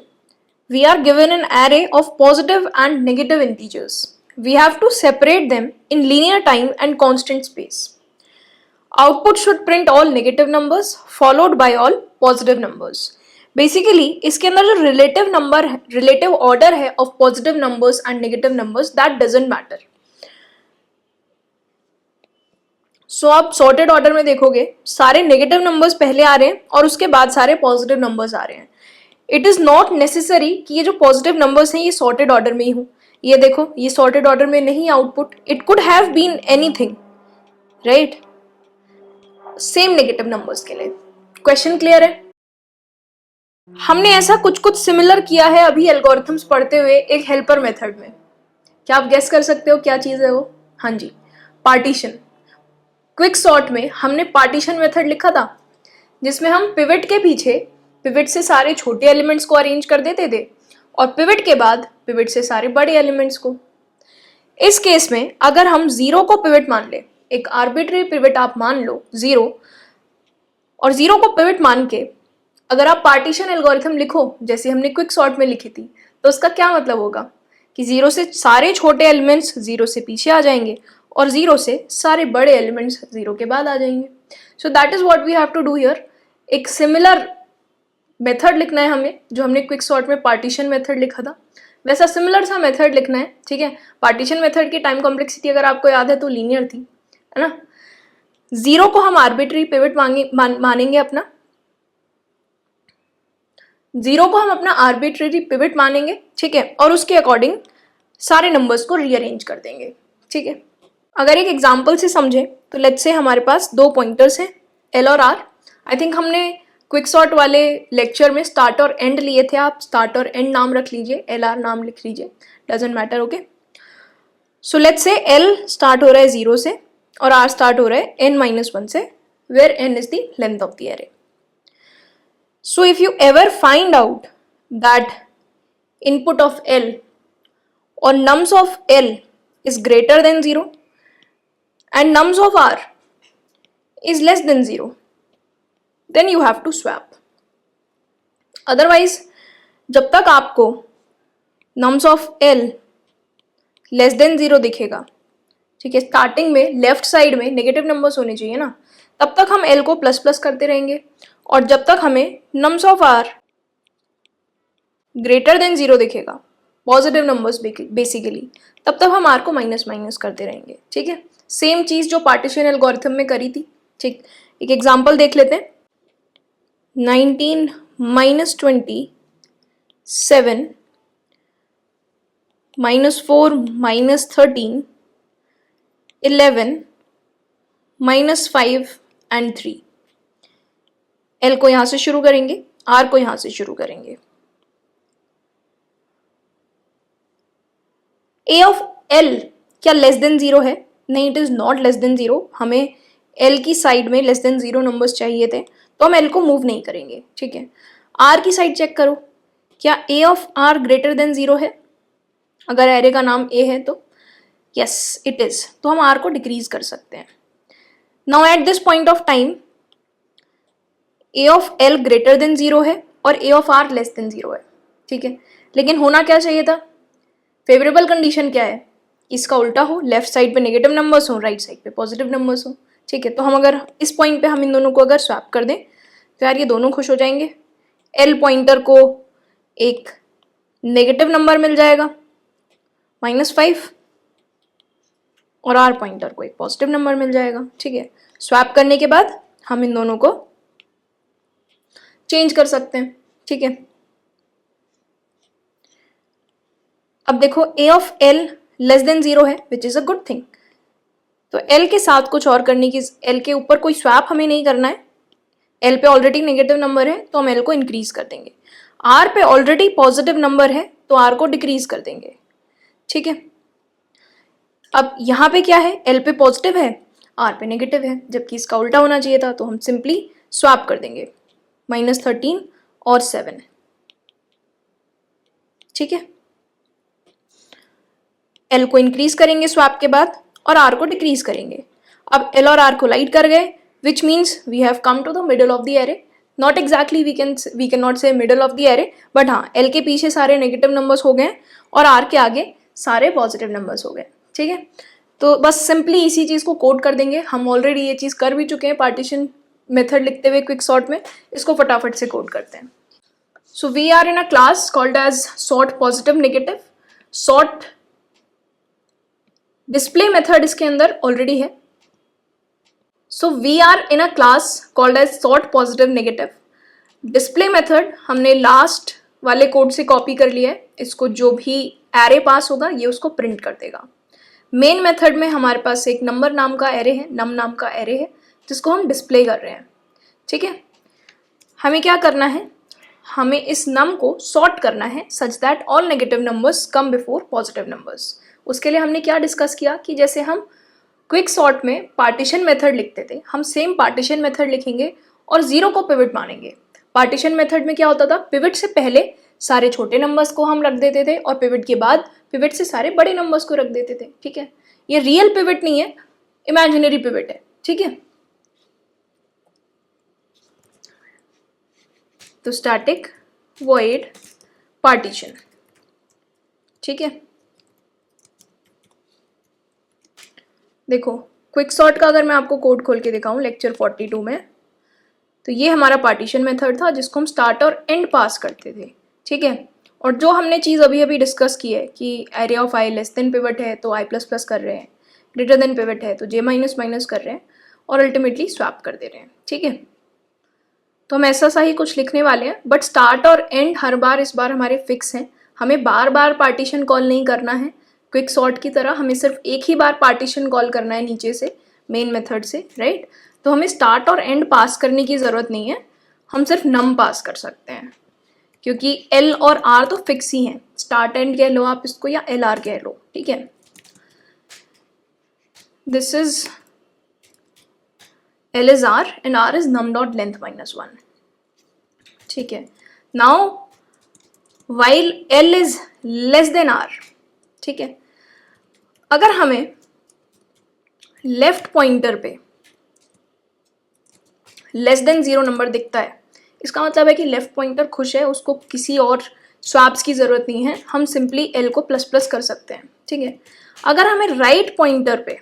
[SPEAKER 1] we are given an array of positive and negative integers. We have to separate them in linear time and constant space. Output should print all negative numbers followed by all positive numbers. Basically, इसके अंदर जो relative number है, relative order है of positive numbers and negative numbers, that doesn't matter. सो आप sorted order में देखोगे सारे negative numbers पहले आ रहे हैं और उसके बाद सारे पॉजिटिव नंबर्स आ रहे हैं। इट इज़ नॉट नेसेसरी कि ये जो पॉजिटिव नंबर्स हैं ये सॉर्टेड ऑर्डर में ही हो। ये देखो, ये सॉर्टेड ऑर्डर में नहीं output, it could have been anything, right? Same negative numbers के लिए। क्वेश्चन क्लियर है? हमने ऐसा कुछ कुछ सिमिलर किया है अभी एल्गोरिथम्स पढ़ते हुए एक हेल्पर मेथड में। क्या आप गेस कर सकते हो क्या चीज़ है वो? हाँ जी, पार्टीशन। क्विक सॉर्ट में हमने पार्टीशन मेथड लिखा था, जिसमें हम पिवट के पीछे पिवट से सारे छोटे एलिमेंट्स को अरेंज कर देते थे और पिवट के बाद पिवट से सारे बड़े एलिमेंट्स को। इस केस में अगर हम 0 को पिवट मान ले, एक आर्बिट्री पिवट आप मान लो 0, और 0 को पिवट मान के अगर आप पार्टीशन एल्गोरिथम लिखो जैसे हमने क्विक सॉर्ट में लिखी थी, तो उसका क्या मतलब होगा कि 0 से सारे छोटे एलिमेंट्स 0 से पीछे आ जाएंगे और 0 से सारे बड़े एलिमेंट्स 0 के बाद आ जाएंगे। So that is what we have to do here. एक सिमिलर मेथड लिखना है हमें, जो हमने क्विक सॉर्ट में पार्टीशन मेथड लिखा था, वैसा सिमिलर सा मेथड लिखना है। ठीक है, पार्टीशन मेथड की टाइम कॉम्प्लेक्सिटी अगर आपको याद है तो लीनियर थी, है ना। 0 को हम आर्बिट्री पिवट मानेंगे अपना, 0 को हम अपना आर्बिट्री पिवट मानेंगे। ठीक है, और उसके अकॉर्डिंग सारे नंबर्स को रीअरेंज कर देंगे। ठीक है, अगर एक एग्जाम्पल से समझें तो लेट्स से हमारे पास 2 पॉइंटर्स हैं L और R। आई थिंक हमने क्विक सॉर्ट वाले लेक्चर में स्टार्ट और एंड लिए थे, आप स्टार्ट और एंड नाम रख लीजिए, LR नाम लिख लीजिए, doesn't matter. Okay, so let's say L start हो रहा है 0 से और R स्टार्ट हो रहा है n-1 से, where n is the length of the array. So if you ever find out that input of L और nums of L is greater than 0 and nums of R is less than 0, then you have to swap. Otherwise, जब तक आपको nums of L less than 0 दिखेगा, ठीक है, starting में left side में negative numbers होने चाहिए ना, तब तक हम L को प्लस प्लस करते रहेंगे, और जब तक हमें nums of R greater than 0 दिखेगा, पॉजिटिव नंबर्स बेसिकली, तब तक हम R को माइनस माइनस करते रहेंगे। ठीक है, सेम चीज जो पार्टीशन एल्गोरिथम में करी थी। ठीक, एक एग्जांपल देख लेते हैं। 19 - 20 7 -4 -13 11 -5 एंड 3। L को यहां से शुरू करेंगे, R को यहां से शुरू करेंगे। A ऑफ L क्या लेस देन 0 है? नहीं, it is not less than 0। हमें L की साइड में लेस देन 0 नंबर्स चाहिए थे, तो हम L को मूव नहीं करेंगे। ठीक है, R की साइड चेक करो, क्या A of R greater than 0 है? अगर एरे का नाम A है तो यस इट इज, तो हम आर को डिक्रीज कर सकते हैं. Now at this point of time A of L greater than zero है और A of R less than zero है. ठीक है, लेकिन होना क्या चाहिए था, फेवरेबल कंडीशन क्या है, इसका उल्टा हो, लेफ्ट साइड पे नेगेटिव नंबर्स हो, राइट साइड पे पॉजिटिव नंबर्स हो. ठीक है, तो हम अगर इस पॉइंट पे हम इन दोनों को अगर स्वैप कर दें तो यार ये दोनों खुश हो जाएंगे. एल पॉइंटर को एक नेगेटिव नंबर मिल जाएगा -5 और आर पॉइंटर को एक पॉजिटिव नंबर मिल जाएगा. ठीक है, स्वैप करने के बाद हम इन दोनों को चेंज कर सकते हैं. ठीक है, अब देखो A of L less than zero है which is a good thing. तो एल के साथ कुछ और करने की, एल के ऊपर कोई स्वैप हमें नहीं करना है. एल पे ऑलरेडी नेगेटिव नंबर है तो हम एल को इंक्रीज कर देंगे. आर पे ऑलरेडी पॉजिटिव नंबर है तो आर को डिक्रीज कर देंगे. ठीक है, अब यहाँ पे क्या है, एल पे पॉजिटिव है, आर पे नेगेटिव है, जबकि इसका उल्टा होना चाहिए था, तो हम सिंपली स्वैप कर देंगे -13 और 7. ठीक है, एल को इंक्रीज करेंगे स्वैप के बाद और आर को डिक्रीज करेंगे. अब एल और आर कोलाइड कर गए which means we have come to the middle of the array. Not exactly we can not say middle of the array, but हाँ एल के पीछे सारे नेगेटिव नंबर्स हो गए और आर के आगे सारे पॉजिटिव नंबर्स हो गए. ठीक है, तो बस सिंपली इसी चीज़ को कोड कर देंगे. हम ऑलरेडी ये चीज़ कर भी चुके हैं पार्टीशन मेथड लिखते हुए क्विक सॉर्ट में. इसको फटाफट से कोड करते हैं. So we are in a class called as sort positive negative. Sort display method इसके अंदर ऑलरेडी है. So we are in a class called as sort positive negative. Display method हमने लास्ट वाले कोड से copy कर लिया है. इसको जो भी एरे पास होगा ये उसको प्रिंट कर देगा. मेन मेथड में हमारे पास एक नंबर नाम का एरे है, नम नाम का एरे है, जिसको हम डिस्प्ले कर रहे हैं. ठीक है, हमें क्या करना है, हमें इस नम को सॉर्ट करना है such that all negative numbers come before positive numbers. उसके लिए हमने क्या डिस्कस किया कि जैसे हम क्विक सॉर्ट में पार्टीशन मेथड लिखते थे, हम सेम पार्टीशन मेथड लिखेंगे और जीरो को पिवट मानेंगे. पार्टीशन मेथड में क्या होता था, पिवट से पहले सारे छोटे नंबर्स को हम रख देते थे और पिवट के बाद पिवट से सारे बड़े नंबर्स को रख देते थे. ठीक है, ये रियल पिवट नहीं है, इमेजिनरी पिवट है. ठीक है, तो स्टैटिक वॉइड पार्टीशन. ठीक है, देखो क्विक सॉर्ट का अगर मैं आपको कोड खोल के दिखाऊं लेक्चर 42 में, तो ये हमारा पार्टीशन मेथड था जिसको हम स्टार्ट और एंड पास करते थे. ठीक है, और जो हमने चीज़ अभी अभी डिस्कस की है कि array of I less than pivot है तो आई प्लस प्लस कर रहे हैं, ग्रेटर देन पिवट है तो जे माइनस माइनस कर रहे हैं और अल्टीमेटली स्वैप कर दे रहे हैं. ठीक है, तो हम ऐसा सा ही कुछ लिखने वाले हैं, बट स्टार्ट और एंड हर बार इस बार हमारे फिक्स हैं. हमें बार बार पार्टीशन कॉल नहीं करना है क्विक सॉर्ट की तरह. हमें सिर्फ एक ही बार पार्टीशन कॉल करना है नीचे से मेन मेथड से, राइट. तो हमें स्टार्ट और एंड पास करने की ज़रूरत नहीं है, हम सिर्फ नम पास कर सकते हैं क्योंकि एल और आर तो फिक्स ही हैं. स्टार्ट एंड कह लो आप इसको या एल आर कह लो. ठीक है, this is L is R and R is num dot length -1. ठीक है, now while L is less than R. ठीक है, अगर हमें लेफ्ट पॉइंटर पे लेस देन जीरो नंबर दिखता है, इसका मतलब है कि लेफ्ट पॉइंटर खुश है, उसको किसी और स्वैप्स की ज़रूरत नहीं है. हम सिंपली एल को प्लस प्लस कर सकते हैं. ठीक है, अगर हमें राइट पॉइंटर पे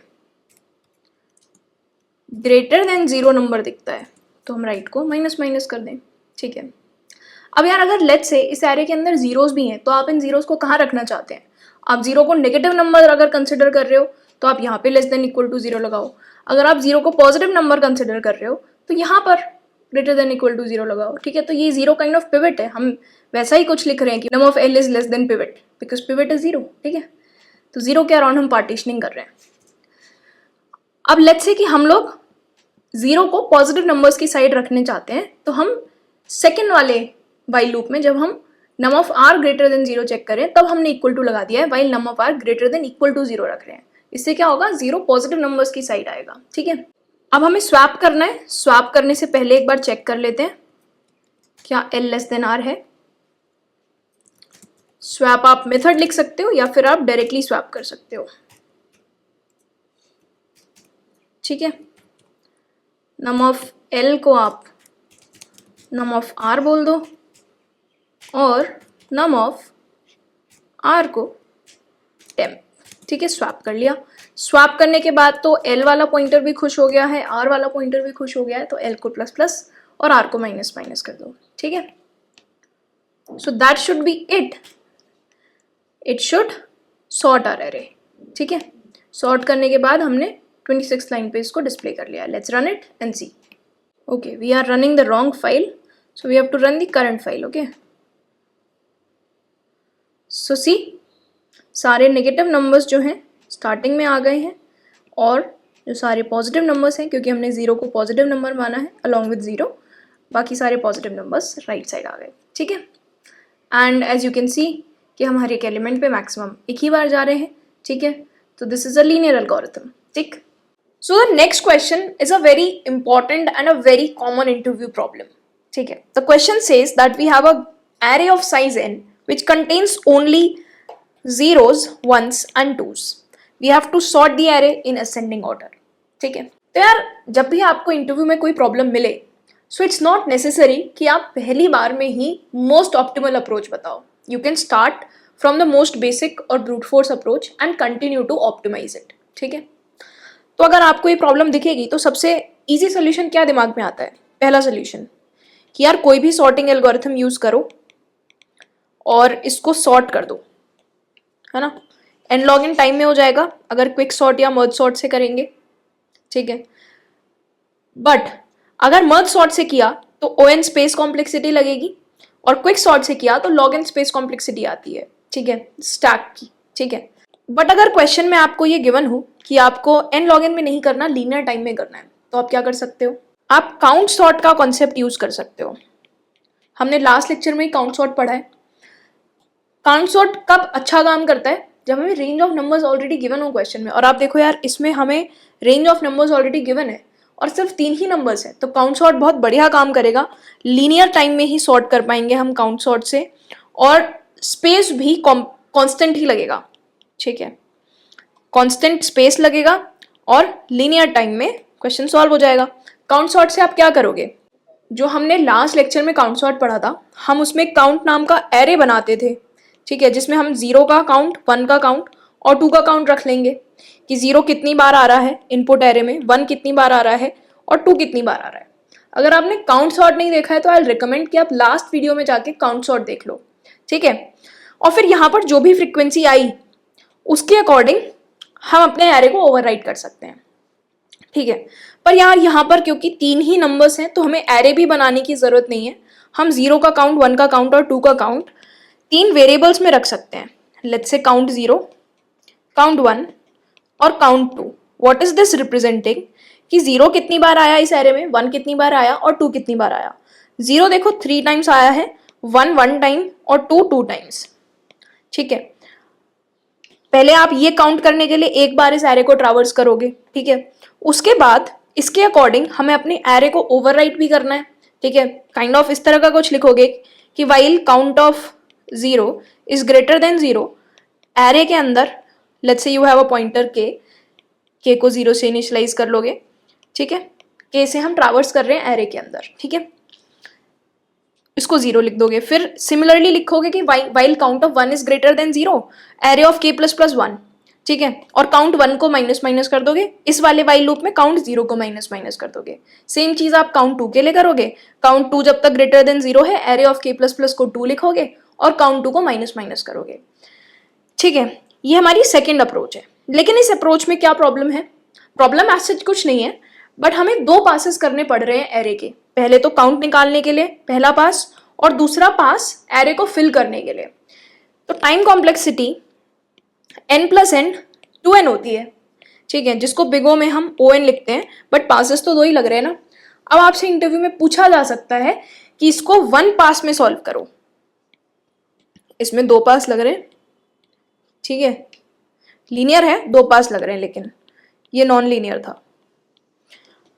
[SPEAKER 1] ग्रेटर देन जीरो नंबर दिखता है तो हम राइट को माइनस माइनस कर दें. ठीक है, अब यार अगर लेट्स से इस एरे के अंदर जीरोस भी हैं तो आप इन जीरोस को कहाँ रखना चाहते हैं. आप जीरो को नेगेटिव नंबर अगर कंसिडर कर रहे हो तो आप यहाँ पे less than equal to zero लगाओ. अगर आप जीरो को पॉजिटिव नंबर कंसिडर कर रहे हो तो यहाँ पर greater than equal to zero लगाओ. ठीक है, तो ये जीरो काइंड ऑफ पिवट है. हम वैसा ही कुछ लिख रहे हैं कि num of L is less than pivot because pivot is zero. ठीक है, तो जीरो के अराउंड हम पार्टीशनिंग कर रहे हैं. अब लेट्स से कि हम लोग जीरो को पॉजिटिव नंबर्स की साइड रखने चाहते हैं, तो हम सेकेंड वाले वाइल लूप में जब हम num of R greater than zero check करें तब हमने इक्वल टू लगा दिया है, while num of R greater than equal to zero रख रहे हैं. इससे क्या होगा, जीरो पॉजिटिव नंबर्स की साइड आएगा. ठीक है, अब हमें स्वैप करना है. स्वैप करने से पहले एक बार चेक कर लेते हैं क्या एल लेस देन आर है. स्वैप आप मेथड लिख सकते हो या फिर आप डायरेक्टली स्वैप कर सकते हो. ठीक है। नम ऑफ एल को आप नम ऑफ आर बोल दो और नम ऑफ आर को टेम्प, ठीक है। स्वैप कर लिया। स्वैप करने के बाद तो एल वाला पॉइंटर भी खुश हो गया है, आर वाला पॉइंटर भी खुश हो गया है, तो एल को प्लस प्लस और आर को माइनस माइनस कर दो, ठीक है। So that should be it, it should sort our array, ठीक है। सॉर्ट करने के बाद हमने 26 लाइन पे इसको डिस्प्ले कर लिया। Let's run it and see. Okay, we are running the wrong file, so we have to run the current file. Okay, so see सारे नेगेटिव नंबर्स जो हैं स्टार्टिंग में आ गए हैं और जो सारे पॉजिटिव नंबर्स हैं, क्योंकि हमने ज़ीरो को पॉजिटिव नंबर माना है अलॉन्ग विद ज़ीरो, बाकी सारे पॉजिटिव नंबर्स राइट साइड आ गए, ठीक है। And as you can see कि हम हर एक एलिमेंट पे मैक्सिमम एक ही बार जा रहे हैं, ठीक है। तो this is a linear algorithm, ठीक। So the next question is a very important and a very common interview problem, ठीक है। The question says that we have a array of size n which contains only zeros, ones and twos. We have to sort the array in ascending order, ठीक है। तो यार जब भी आपको interview में कोई प्रॉब्लम मिले, सो इट्स नॉट नेसेसरी कि आप पहली बार में ही मोस्ट ऑप्टिमल अप्रोच बताओ। You can start from the most basic और brute force approach and continue to optimise it, ठीक है। तो अगर आपको ये प्रॉब्लम दिखेगी तो सबसे ईजी सोल्यूशन क्या दिमाग में आता है? पहला सोल्यूशन कि यार कोई भी सॉर्टिंग एल्गोरिथम यूज करो और इसको सॉर्ट कर दो, है ना। एन लॉग इन टाइम में हो जाएगा अगर क्विक सॉर्ट या मर्ज सॉर्ट से करेंगे, ठीक है। बट अगर मर्ज सॉर्ट से किया तो ओ एन स्पेस कॉम्प्लेक्सिटी लगेगी और क्विक सॉर्ट से किया तो लॉग एन स्पेस कॉम्प्लेक्सिटी आती है, ठीक है, स्टैक की, ठीक है। बट अगर क्वेश्चन में आपको ये गिवन हो कि आपको एन लॉग एन में नहीं करना, लीनियर टाइम में करना है, तो आप क्या कर सकते हो? आप काउंट सॉर्ट का कॉन्सेप्ट यूज कर सकते हो। हमने लास्ट लेक्चर में ही काउंट सॉर्ट पढ़ा है। काउंट सॉर्ट कब अच्छा काम करता है? जब हमें range of numbers already given हो क्वेश्चन में, और आप देखो यार इसमें हमें range of numbers already given है और सिर्फ 3 ही नंबर्स हैं, तो काउंट सॉर्ट बहुत बढ़िया काम करेगा। लीनियर टाइम में ही सॉर्ट कर पाएंगे हम काउंट सॉर्ट से, और स्पेस भी कांस्टेंट ही लगेगा, ठीक है। कांस्टेंट स्पेस लगेगा और लीनियर टाइम में क्वेश्चन सॉल्व हो जाएगा। काउंट सॉर्ट से आप क्या करोगे? जो हमने लास्ट लेक्चर में काउंट सॉर्ट पढ़ा था, हम उसमें काउंट नाम का एरे बनाते थे, ठीक है, जिसमें हम 0 का काउंट, 1 का काउंट और 2 का काउंट रख लेंगे कि 0 कितनी बार आ रहा है इनपुट एरे में, 1 कितनी बार आ रहा है और 2 कितनी बार आ रहा है। अगर आपने काउंट सॉर्ट नहीं देखा है तो आई रिकमेंड कि आप लास्ट वीडियो में जाके काउंट सॉर्ट देख लो, ठीक है। और फिर यहाँ पर जो भी फ्रीक्वेंसी आई उसके अकॉर्डिंग हम अपने एरे को ओवरराइट कर सकते हैं, ठीक है। पर यार यहाँ पर क्योंकि 3 ही नंबर्स हैं तो हमें एरे भी बनाने की जरूरत नहीं है। हम 0 का काउंट, 1 का काउंट और 2 का काउंट 3 वेरिएबल्स में रख सकते हैं। लेट्स से काउंट 0, काउंट 1 और count 2। What is this representing कि 0 कितनी बार आया इस एरे में, 1 कितनी बार आया और 2 कितनी बार आया। 0 देखो 3 टाइम्स आया है, 1 1 टाइम और 2 2 टाइम्स, ठीक है। पहले आप ये काउंट करने के लिए एक बार इस एरे को ट्रैवर्स करोगे, ठीक है। उसके बाद इसके अकॉर्डिंग हमें अपने एरे को ओवरराइट भी करना है, ठीक है। काइंड ऑफ इस तरह का कुछ लिखोगे कि while count of 0 is greater than 0, array के अंदर let's say you have a pointer के को 0 से इनिशियलाइज कर लोगे, ठीक है। के से हम ट्रैवर्स कर रहे हैं एरे के अंदर, ठीक है। इसको 0 लिख दोगे। फिर सिमिलरली लिखोगे कि while count of 1 is greater than 0, array of k plus plus 1, ठीक है। और काउंट 1 को माइनस माइनस कर दोगे। इस वाले वाइल लूप में काउंट 0 को माइनस माइनस कर दोगे। सेम चीज आप काउंट 2 के लिए करोगे। काउंट 2 जब तक ग्रेटर देन 0 है, array of k plus plus को 2 लिखोगे और काउंट 2 को माइनस माइनस करोगे, ठीक है। ये हमारी सेकेंड अप्रोच है। लेकिन इस अप्रोच में क्या प्रॉब्लम है? प्रॉब्लम ऐसा कुछ नहीं है, बट हमें 2 पासेस करने पड़ रहे हैं एरे के। पहले तो काउंट निकालने के लिए पहला पास और दूसरा पास एरे को फिल करने के लिए। तो time complexity n plus n 2n होती है, ठीक है, जिसको बिग ओ में हम ओ एन लिखते हैं, बट पासेस तो 2 ही लग रहे हैं ना। अब आपसे इंटरव्यू में पूछा जा सकता है कि इसको 1 पास में सॉल्व करो। इसमें 2 पास लग रहे हैं, ठीक है, लीनियर है, 2 पास लग रहे हैं, लेकिन ये नॉन लीनियर था।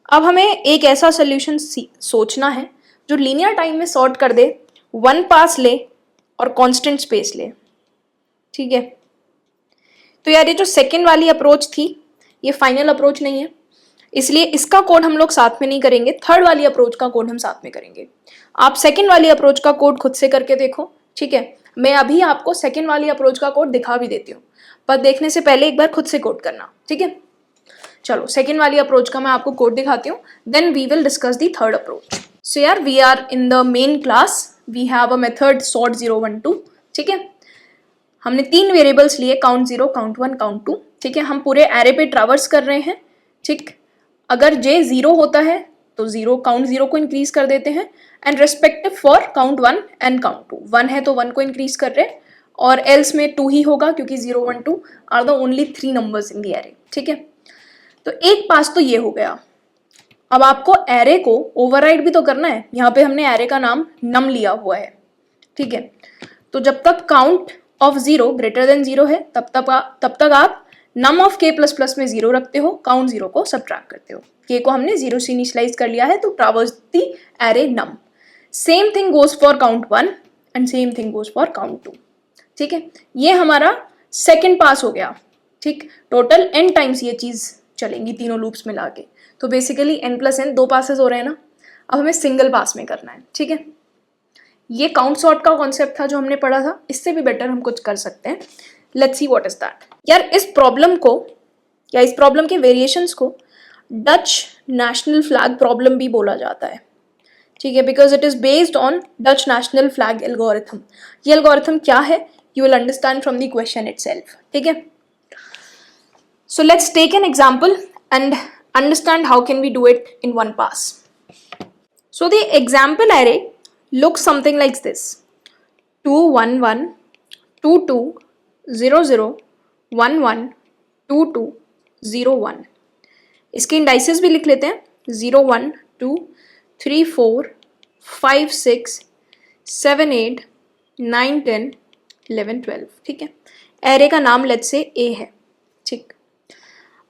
[SPEAKER 1] अब हमें एक ऐसा सोल्यूशन सोचना है जो लीनियर टाइम में सॉर्ट कर दे, 1 पास ले और कांस्टेंट स्पेस ले, ठीक है। तो यार ये जो सेकेंड वाली अप्रोच थी ये फाइनल अप्रोच नहीं है, इसलिए इसका कोड हम लोग साथ में नहीं करेंगे, थर्ड वाली अप्रोच का कोड हम साथ में करेंगे। आप सेकेंड वाली अप्रोच का कोड खुद से करके देखो, ठीक है। मैं अभी आपको सेकेंड वाली अप्रोच का कोड दिखा भी देती हूँ, पर देखने से पहले एक बार खुद से कोड करना, ठीक है। चलो सेकेंड वाली अप्रोच का मैं आपको कोड दिखाती हूँ, then we will discuss the third approach. So यार we are in the main class, we have a method sort 0 1 2, ठीक है। हमने 3 वेरिएबल्स लिए, काउंट 0, काउंट 1, काउंट 2, ठीक है। हम पूरे एरे पे ट्रैवर्स कर रहे हैं, ठीक। अगर j 0 होता है तो 0 काउंट 0 को इंक्रीज कर देते हैं, and respective for count 1 and count 2, 1 है तो 1 को इंक्रीज कर रहे हैं, और एल्स में 2 ही होगा क्योंकि 0 1 2 are the only 3 numbers in the array, ठीक है। तो एक पास तो ये हो गया। अब आपको एरे को ओवरराइड भी तो करना है। यहाँ पे हमने एरे का नाम नम लिया हुआ है, ठीक है। तो जब तक काउंट ऑफ 0 ग्रेटर देन 0 है तब तक आप नम ऑफ k प्लस प्लस में 0 रखते हो, काउंट 0 को सब्ट्रैक्ट करते हो। k को हमने 0 से इनिशियलाइज कर लिया है तो traverse the array num. Same thing goes for count 1 and same thing goes for count 2, ठीक है। ये हमारा सेकेंड पास हो गया, ठीक। टोटल n टाइम्स ये चीज चलेंगी तीनों लूप्स मिला के, तो basically n plus n 2 passes हो रहे हैं ना। अब हमें सिंगल पास में करना है, ठीक है। ये काउंट सॉर्ट का कॉन्सेप्ट था जो हमने पढ़ा था, इससे भी बेटर हम कुछ कर सकते हैं। Let's see what is that. यार इस प्रॉब्लम को या इस प्रॉब्लम के वेरिएशंस को डच नेशनल फ्लैग प्रॉब्लम भी बोला जाता है, ठीक है, because it is based on Dutch national flag algorithm. ये एल्गोरिथम क्या है you will understand from the question itself, ठीक है। So let's take an example and understand how can we do it in one pass. So the example array looks something like this: 2 1 1 2 2 0 0 1 1 2 2 0 1। इसके indices भी लिख लेते हैं, 0 1 2 3 4 5 6 7 8 9 10 11 12, ठीक है। Array का नाम लेट्स से a है, ठीक।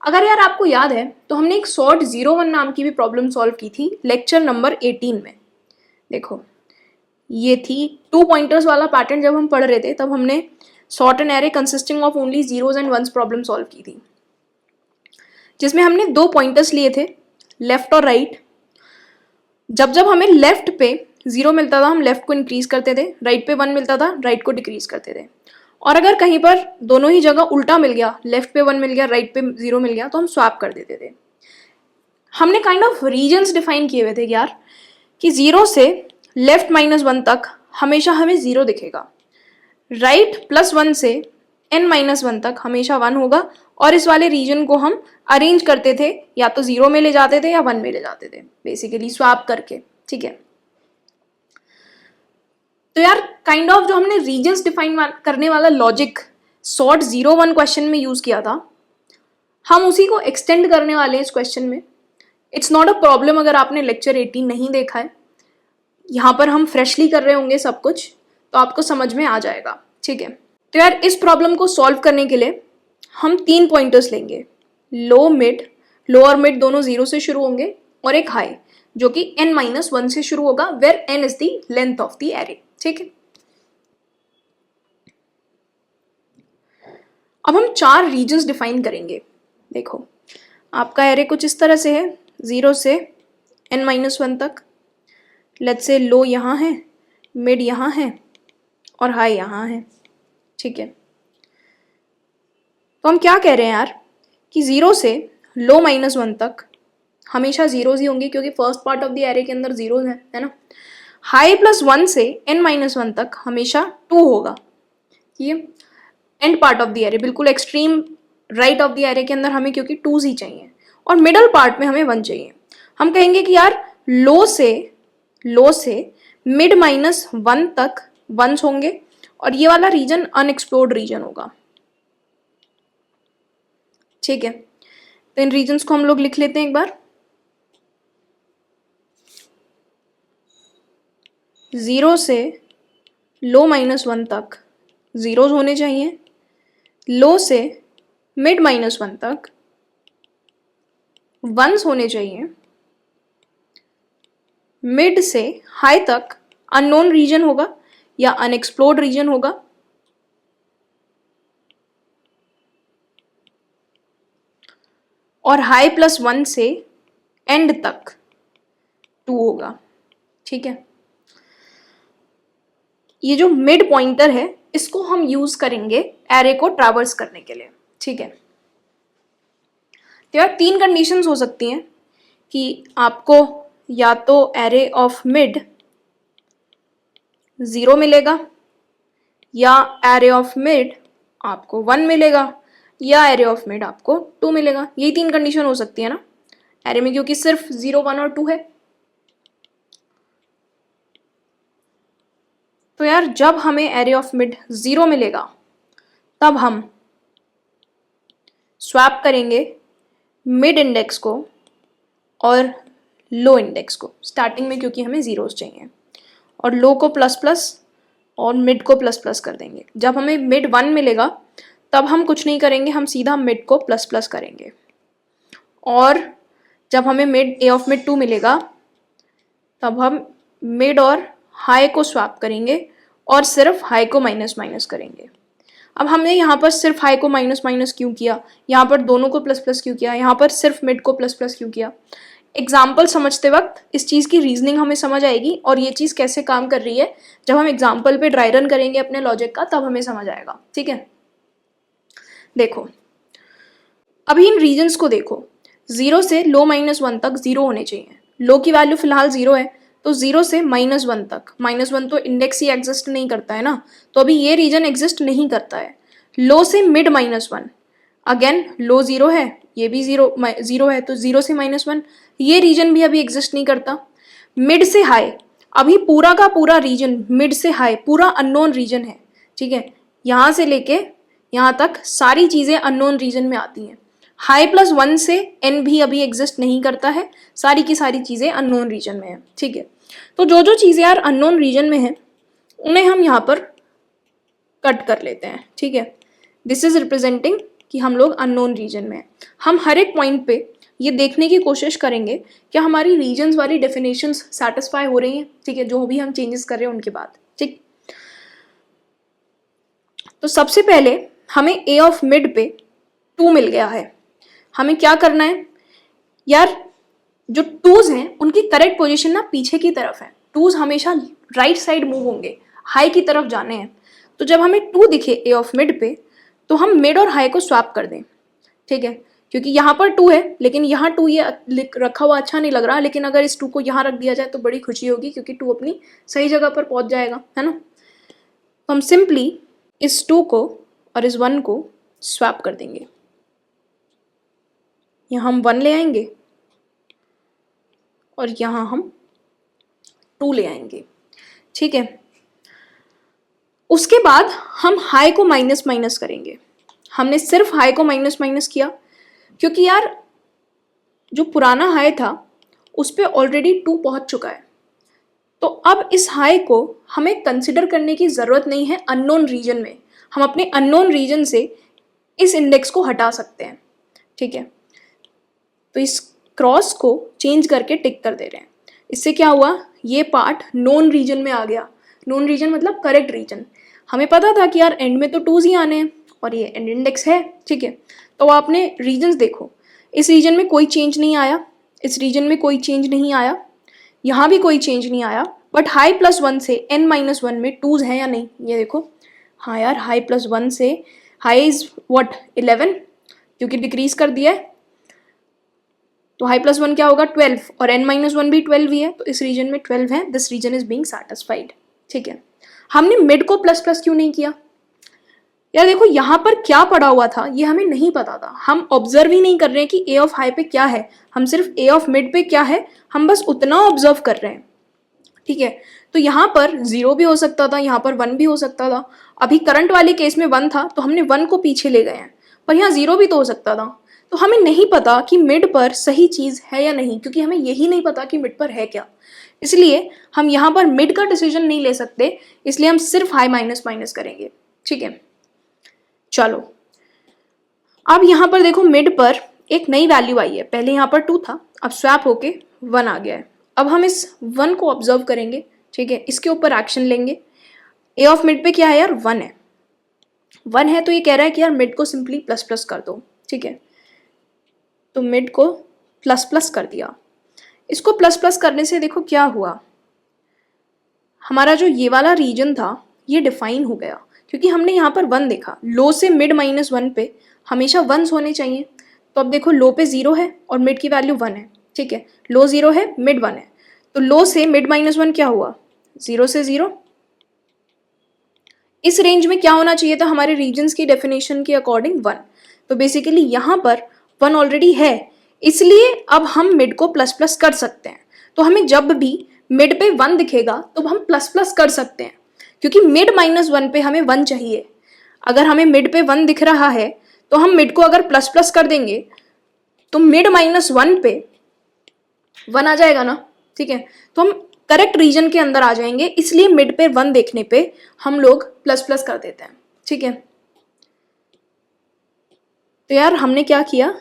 [SPEAKER 1] अगर यार आपको याद है तो हमने एक सॉर्ट 01 नाम की भी प्रॉब्लम सॉल्व की थी लेक्चर नंबर 18 में। देखो ये थी 2 पॉइंटर्स वाला पैटर्न। जब हम पढ़ रहे थे तब हमने sort an array consisting of only zeros and ones problem solve की थी, जिसमें हमने 2 पॉइंटर्स लिए थे, लेफ्ट और राइट। जब जब हमें लेफ्ट पे 0 मिलता था हम लेफ्ट को इंक्रीज करते थे, राइट पे 1 मिलता था राइट को डिक्रीज करते थे। और अगर कहीं पर दोनों ही जगह उल्टा मिल गया, लेफ्ट पे 1 मिल गया राइट पे 0 मिल गया, तो हम स्वैप कर देते थे। हमने काइंड ऑफ रीजन्स डिफाइन किए हुए थे यार कि 0 से लेफ्ट -1 तक हमेशा हमें 0 दिखेगा, राइट +1 से n-1 तक हमेशा 1 होगा, और इस वाले रीजन को हम अरेंज करते थे, या तो 0 में ले जाते थे या 1 में ले जाते थे, बेसिकली स्वैप करके, ठीक है। तो यार काइंड ऑफ जो हमने रीजन्स डिफाइन करने वाला लॉजिक सॉर्ट 01 क्वेश्चन में यूज किया था, हम उसी को एक्सटेंड करने वाले हैं इस क्वेश्चन में। इट्स नॉट अ प्रॉब्लम अगर आपने लेक्चर 18 नहीं देखा है, यहाँ पर हम फ्रेशली कर रहे होंगे सब कुछ, तो आपको समझ में आ जाएगा, ठीक है। तो यार इस प्रॉब्लम को सॉल्व करने के लिए हम 3 पॉइंटर्स लेंगे, लो मिड, लो और मिड दोनों 0 से शुरू होंगे, और एक हाई जो कि n-1 से शुरू होगा, where n is the length of the array, ठीक है। अब हम 4 रीजन्स डिफाइन करेंगे। देखो आपका एरे कुछ इस तरह से है, 0 से n-1 तक। लेट्स से लो यहाँ है, मिड यहाँ है और हाई यहाँ है, ठीक है। तो हम क्या कह रहे हैं यार कि 0 से लो -1 तक हमेशा जीरोज ही होंगे, क्योंकि first part of the array के अंदर जीरोज है ना। हाई +1 से n-1 तक हमेशा 2 होगा, ये end part of the array, बिल्कुल extreme right of the array के अंदर हमें क्योंकि 2s ही चाहिए, और मिडल पार्ट में हमें 1 चाहिए। हम कहेंगे कि यार लो से मिड -1 तक 1s होंगे, और ये वाला रीजन अनएक्सप्लोर्ड रीजन होगा, ठीक है। तो इन रीजन्स को हम लोग लिख लेते हैं एक बार। 0 से लो -1 तक जीरोज होने चाहिए, लो से मिड -1 तक 1s होने चाहिए, मिड से हाई तक अननोन रीजन होगा या अनएक्सप्लोर्ड रीजन होगा, और हाई +1 से एंड तक 2 होगा, ठीक है। ये जो मिड पॉइंटर है इसको हम यूज करेंगे एरे को ट्रैवर्स करने के लिए, ठीक है। तो यार 3 कंडीशंस हो सकती हैं कि आपको या तो एरे ऑफ मिड 0 मिलेगा, या एरे ऑफ मिड आपको 1 मिलेगा, या एरे ऑफ मिड आपको 2 मिलेगा। यही 3 कंडीशन हो सकती है ना एरे में, क्योंकि सिर्फ 0, 1 और 2 है। तो यार जब हमें एरे ऑफ मिड 0 मिलेगा तब हम स्वैप करेंगे मिड इंडेक्स को और लो इंडेक्स को स्टार्टिंग में, क्योंकि हमें जीरोस चाहिए, और लो को प्लस प्लस और मिड को प्लस प्लस कर देंगे। जब हमें मिड 1 मिलेगा तब हम कुछ नहीं करेंगे, हम सीधा मिड को प्लस प्लस करेंगे। और जब हमें मिड ए ऑफ मिड 2 मिलेगा तब हम मिड और हाई को स्वैप करेंगे और सिर्फ हाई को माइनस माइनस करेंगे। अब हमने यहाँ पर सिर्फ हाई को माइनस माइनस क्यों किया, यहाँ पर दोनों को प्लस प्लस क्यों किया, यहाँ पर सिर्फ मिड को प्लस प्लस क्यों किया? एग्जाम्पल समझते वक्त इस चीज़ की रीजनिंग हमें समझ आएगी और ये चीज़ कैसे काम कर रही है जब हम एग्जाम्पल पे ड्राई रन करेंगे अपने लॉजिक का, तब हमें समझ आएगा, ठीक है। देखो अभी इन रीजन्स को देखो, 0 से लो -1 तक 0 होने चाहिए। लो की वैल्यू फिलहाल 0 है, तो 0 से -1 तक, -1 तो इंडेक्स ही एग्जिस्ट नहीं करता है ना, तो अभी ये रीजन एग्जिस्ट नहीं करता है। लो से मिड -1, अगेन लो 0 है, ये भी 0 है, तो 0 से -1 ये रीजन भी अभी एग्जिस्ट नहीं करता। मिड से हाई, अभी पूरा का पूरा रीजन मिड से हाई पूरा अननोन रीजन है, ठीक है। यहाँ से लेके यहाँ तक सारी चीज़ें अननोन रीजन में आती हैं। हाई +1 से n भी अभी एग्जिस्ट नहीं करता है, सारी की सारी चीज़ें अननोन रीजन में है, ठीक है। तो जो जो चीज़ें यार अननोन रीजन में हैं उन्हें हम यहाँ पर कट कर लेते हैं, ठीक है। दिस इज रिप्रेजेंटिंग कि हम लोग अननोन रीजन में हैं। हम हर एक पॉइंट पे ये देखने की कोशिश करेंगे कि हमारी रीजन्स वाली डेफिनेशंस सेटिस्फाई हो रही हैं, ठीक है, जो भी हम चेंजेस कर रहे हैं उनके बाद, ठीक। तो सबसे पहले हमें ए ऑफ मिड पे 2 मिल गया है। हमें क्या करना है यार, जो टूज हैं उनकी करेक्ट पोजीशन ना पीछे की तरफ है। टूज हमेशा राइट साइड मूव होंगे, हाई की तरफ जाने हैं। तो जब हमें 2 दिखे ए ऑफ मिड पे तो हम मिड और हाई को स्वैप कर दें, ठीक है, क्योंकि यहाँ पर 2 है लेकिन यहाँ 2 ये रखा हुआ अच्छा नहीं लग रहा, लेकिन अगर इस 2 को यहाँ रख दिया जाए तो बड़ी खुशी होगी क्योंकि 2 अपनी सही जगह पर पहुंच जाएगा, है ना। तो हम सिंपली इस 2 को और इस 1 को स्वैप कर देंगे। यहाँ हम 1 ले आएंगे और यहाँ हम 2 ले आएंगे, ठीक है। उसके बाद हम हाई को माइनस माइनस करेंगे। हमने सिर्फ हाई को माइनस माइनस किया क्योंकि यार जो पुराना हाई था उस पर ऑलरेडी 2 पहुंच चुका है, तो अब इस हाई को हमें कंसिडर करने की ज़रूरत नहीं है अननोन रीजन में। हम अपने अननोन रीजन से इस इंडेक्स को हटा सकते हैं, ठीक है। तो इस क्रॉस को चेंज करके टिक कर दे रहे हैं। इससे क्या हुआ, ये पार्ट नोन रीजन में आ गया। नोन रीजन मतलब करेक्ट रीजन। हमें पता था कि यार एंड में तो 2s ही आने हैं और ये एंड इंडेक्स है, ठीक है। तो आपने रीजन्स देखो, इस रीजन में कोई चेंज नहीं आया, इस रीजन में कोई चेंज नहीं आया, यहाँ भी कोई चेंज नहीं आया, बट हाई +1 से n-1 में 2s हैं या नहीं ये देखो। हाँ यार हाई +1 से हाई इज व्हाट 11, क्योंकि डिक्रीज कर दिया है, तो हाई +1 क्या होगा 12 और n-1 भी 12 ही है, तो इस रीजन में 12 है। This region is being satisfied, ठीक है। हमने मिड को प्लस प्लस क्यों नहीं किया यार, देखो यहाँ पर क्या पड़ा हुआ था ये हमें नहीं पता था। हम ऑब्जर्व ही नहीं कर रहे हैं कि ए ऑफ हाई पे क्या है, हम सिर्फ ए ऑफ मिड पे क्या है हम बस उतना ऑब्जर्व कर रहे हैं, ठीक है। तो यहाँ पर 0 भी हो सकता था, यहाँ पर 1 भी हो सकता था। अभी करंट वाले केस में 1 था तो हमने 1 को पीछे ले गए हैं, पर यहाँ 0 भी तो हो सकता था। तो हमें नहीं पता कि मिड पर सही चीज़ है या नहीं, क्योंकि हमें यही नहीं पता कि मिड पर है क्या। इसलिए हम यहाँ पर मिड का डिसीजन नहीं ले सकते, इसलिए हम सिर्फ हाई माइनस माइनस करेंगे, ठीक है। चलो अब यहाँ पर देखो मिड पर एक नई वैल्यू आई है, पहले यहाँ पर 2 था, अब स्वैप होके 1 आ गया है। अब हम इस 1 को ऑब्जर्व करेंगे, ठीक है, इसके ऊपर एक्शन लेंगे। ए ऑफ मिड पे क्या है यार 1 है, 1 है, तो ये कह रहा है कि यार मिड को सिंपली प्लस प्लस कर दो, ठीक है। तो मिड को प्लस प्लस कर दिया। इसको प्लस प्लस करने से देखो क्या हुआ, हमारा जो ये वाला रीजन था ये डिफाइन हो गया, क्योंकि हमने यहाँ पर 1 देखा। लो से मिड -1 पे हमेशा 1s होने चाहिए। तो अब देखो लो पे 0 है और मिड की वैल्यू 1 है, ठीक है। लो 0 है, मिड 1 है, तो लो से मिड -1 क्या हुआ, 0 से 0। इस रेंज में क्या होना चाहिए था हमारे रीजन्स की डेफिनेशन के अकॉर्डिंग 1। तो बेसिकली यहाँ पर 1 ऑलरेडी है, इसलिए अब हम मिड को प्लस प्लस कर सकते हैं। तो हमें जब भी मिड पे 1 दिखेगा तो हम प्लस प्लस कर सकते हैं, क्योंकि मिड -1 पे हमें 1 चाहिए। अगर हमें मिड पे 1 दिख रहा है तो हम मिड को अगर प्लस प्लस कर देंगे तो मिड -1 पे 1 आ जाएगा ना, ठीक है। तो हम करेक्ट रीजन के अंदर आ जाएंगे, इसलिए मिड पे 1 देखने पे हम लोग प्लस प्लस कर देते हैं, ठीक है। तो यार हमने क्या किया,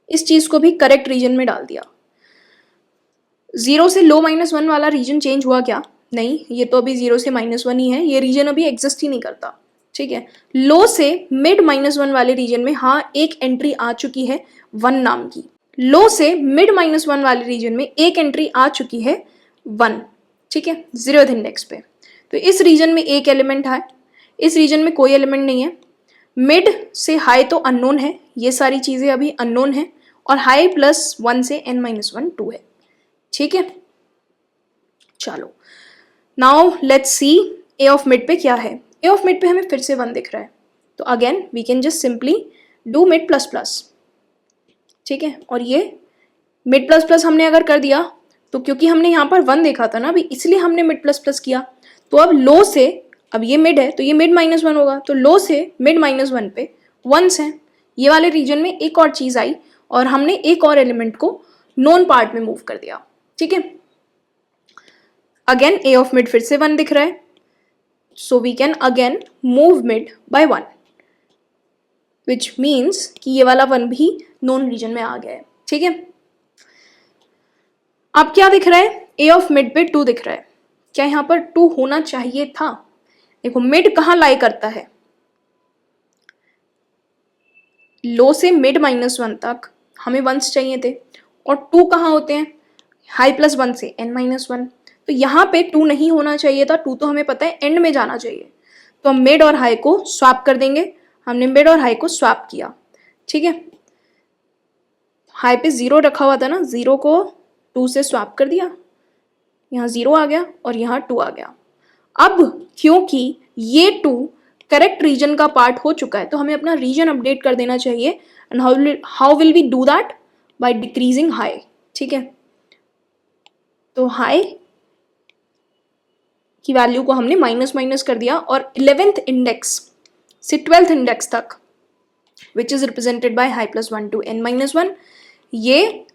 [SPEAKER 1] इस चीज को भी करेक्ट रीजन में डाल दिया। 0 से लो -1 वाला रीजन चेंज हुआ क्या, नहीं, ये तो अभी 0 से -1 ही है, ये रीजन अभी एग्जिस्ट ही नहीं करता, ठीक है। लो से मिड -1 वाले रीजन में हाँ एक एंट्री आ चुकी है 1 नाम की। लो से मिड -1 वाले रीजन में एक एंट्री आ चुकी है 1, ठीक है, 0th इंडेक्स पे। तो इस रीजन में एक एलिमेंट है, इस रीजन में कोई एलिमेंट नहीं है। मिड से हाई तो अननोन है, ये सारी चीजें अभी अननोन है, और हाई +1 से n-1 2 है, ठीक है। चलो now let's see A of mid पे क्या है। ए ऑफ मिड पे हमें फिर से 1 दिख रहा है, तो again we can just simply do mid plus plus, ठीक है। और ये मिड प्लस प्लस हमने अगर कर दिया तो क्योंकि हमने यहाँ पर 1 देखा था ना अभी, इसलिए हमने मिड प्लस प्लस किया। तो अब लो से, अब ये मिड है तो ये मिड -1 होगा, तो लो से मिड -1 पे 1s हैं। ये वाले रीजन में एक और चीज आई और हमने एक और एलिमेंट को नोन पार्ट में मूव कर दिया, ठीक है। अगेन ए ऑफ मिड फिर से 1 दिख रहा है, so we can again move mid by 1, विच मीन्स कि ये वाला 1 भी नोन रीजन में आ गया है, ठीक है। अब क्या दिख रहा है, ए ऑफ मिड पे 2 दिख रहा है। क्या यहाँ पर 2 होना चाहिए था? देखो मिड कहाँ लाई करता है, लो से मिड -1 तक हमें 1s चाहिए थे, और 2 कहाँ होते हैं, हाई +1 से n-1। तो यहाँ पे 2 नहीं होना चाहिए था, 2 तो हमें पता है एंड में जाना चाहिए। तो हम मिड और हाई को स्वैप कर देंगे। हमने मिड और हाई को स्वैप किया, ठीक है। हाई पे 0 रखा हुआ था ना, 0 को 2 से स्वैप कर दिया, यहाँ 0 आ गया और यहाँ 2 आ गया। अब क्योंकि ये 2 करेक्ट रीजन का पार्ट हो चुका है तो हमें अपना रीजन अपडेट कर देना चाहिए। And how will we do that, by decreasing high, ठीक है। तो हाई की वैल्यू को हमने माइनस कर दिया और 11th इंडेक्स से 12th इंडेक्स तक which is represented by high +1 to n-1, ये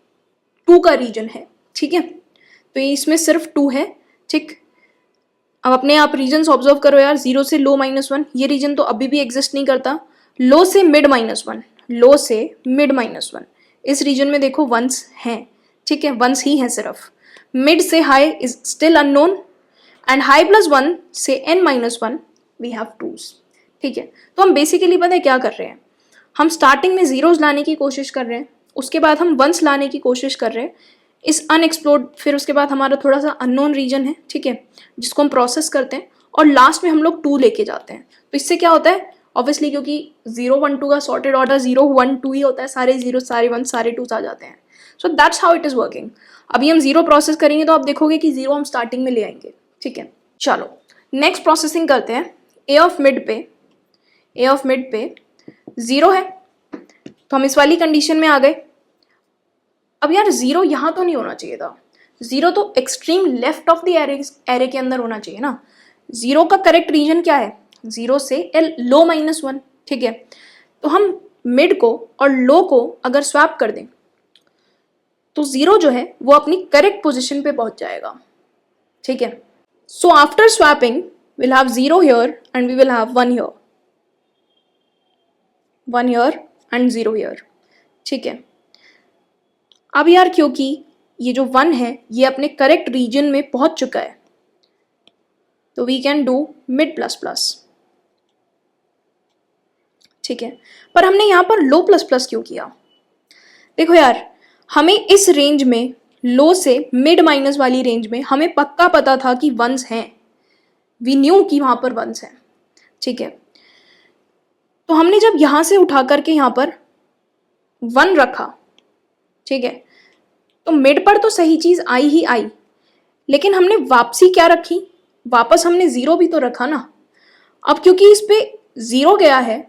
[SPEAKER 1] 2 का रीजन है, ठीक है। तो इसमें सिर्फ 2 है, ठीक। अब अपने आप रीजन ऑब्जर्व करो यार, 0 से लो -1 ये रीजन तो अभी भी एग्जिस्ट नहीं करता। लो से मिड -1, लो से मिड -1 इस रीजन में देखो 1s हैं, ठीक है, 1s ही है सिर्फ। मिड से high is still unknown, and high +1 से n-1 वी हैव 2s, ठीक है। तो हम बेसिकली पता है क्या कर रहे हैं, हम स्टार्टिंग में 0s लाने की कोशिश कर रहे हैं, उसके बाद हम 1s लाने की कोशिश कर रहे हैं, इस अनएक्सप्लोर्ड, फिर उसके बाद हमारा थोड़ा सा अननोन रीजन है, ठीक है, जिसको हम प्रोसेस करते हैं, और लास्ट में हम लोग 2 लेके जाते हैं। तो इससे क्या होता है, ऑब्वियसली क्योंकि 0 1 2 का सॉर्टेड ऑर्डर 0 1 2 ही होता है, सारे 0 सारे 1 सारे 2s आ जाते हैं। So that's how it is working. अभी हम 0 प्रोसेस करेंगे तो आप देखोगे कि 0 हम स्टार्टिंग में ले आएंगे, ठीक है। चलो नेक्स्ट प्रोसेसिंग करते हैं। ए ऑफ मिड पे 0 है, तो हम इस वाली कंडीशन में आ गए। अब यार 0 यहाँ तो नहीं होना चाहिए था, 0 तो extreme left of the array के अंदर होना चाहिए ना। 0 का करेक्ट रीजन क्या है, 0 से लो -1, ठीक है। तो हम मिड को और लो को अगर स्वैप कर दें तो 0 जो है वो अपनी करेक्ट पोजिशन पे पहुंच जाएगा, ठीक है। So after swapping we'll have 0 here and we will have 1 here, 1 here and 0 here, ठीक है। अब यार क्योंकि ये जो 1 है ये अपने करेक्ट रीजन में पहुंच चुका है तो we can do mid plus plus, ठीक है। पर हमने यहाँ पर लो प्लस प्लस क्यों किया, देखो यार हमें इस रेंज में लो से मिड माइनस वाली रेंज में हमें पक्का पता था कि वंस हैं, वी न्यू कि वहां पर वंस हैं, ठीक है। तो हमने जब यहां से उठा करके यहां पर 1 रखा, ठीक है, तो मिड पर तो सही चीज आई ही आई, लेकिन हमने वापसी क्या रखी, वापस हमने 0 भी तो रखा ना। अब क्योंकि इस पे 0 गया है,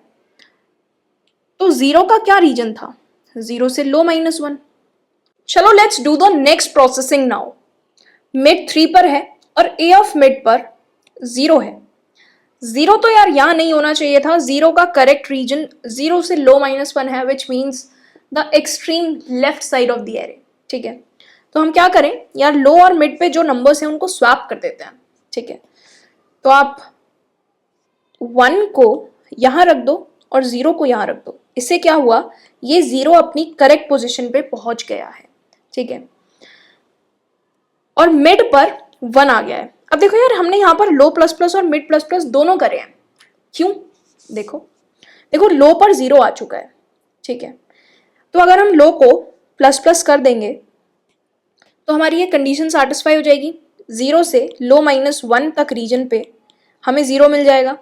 [SPEAKER 1] तो 0 का क्या रीजन था, 0 से लो -1। चलो let's do the next processing now. Mid 3 पर है और ए ऑफ मिड पर 0 है। 0 तो यार यहां नहीं होना चाहिए था, 0 का करेक्ट रीजन 0 से लो -1 है, which means the extreme left side of the array, ठीक है। तो हम क्या करें यार, लो और मिड पे जो नंबर्स हैं उनको स्वैप कर देते हैं, ठीक है। तो आप 1 को यहां रख दो और 0 को यहां रख दो, इससे क्या हुआ, ये 0 अपनी करेक्ट पोजीशन पे पहुंच गया है, ठीक है, और मिड पर 1 आ गया है। अब देखो यार, हमने यहां पर लो प्लस प्लस और मिड प्लस प्लस दोनों करे हैं, क्यों, देखो देखो लो पर 0 आ चुका है, ठीक है। तो अगर हम लो को प्लस प्लस कर देंगे तो हमारी ये कंडीशन सेटिस्फाई हो जाएगी, 0 से लो -1 तक रीजन पे हमें 0 मिल जाएगा,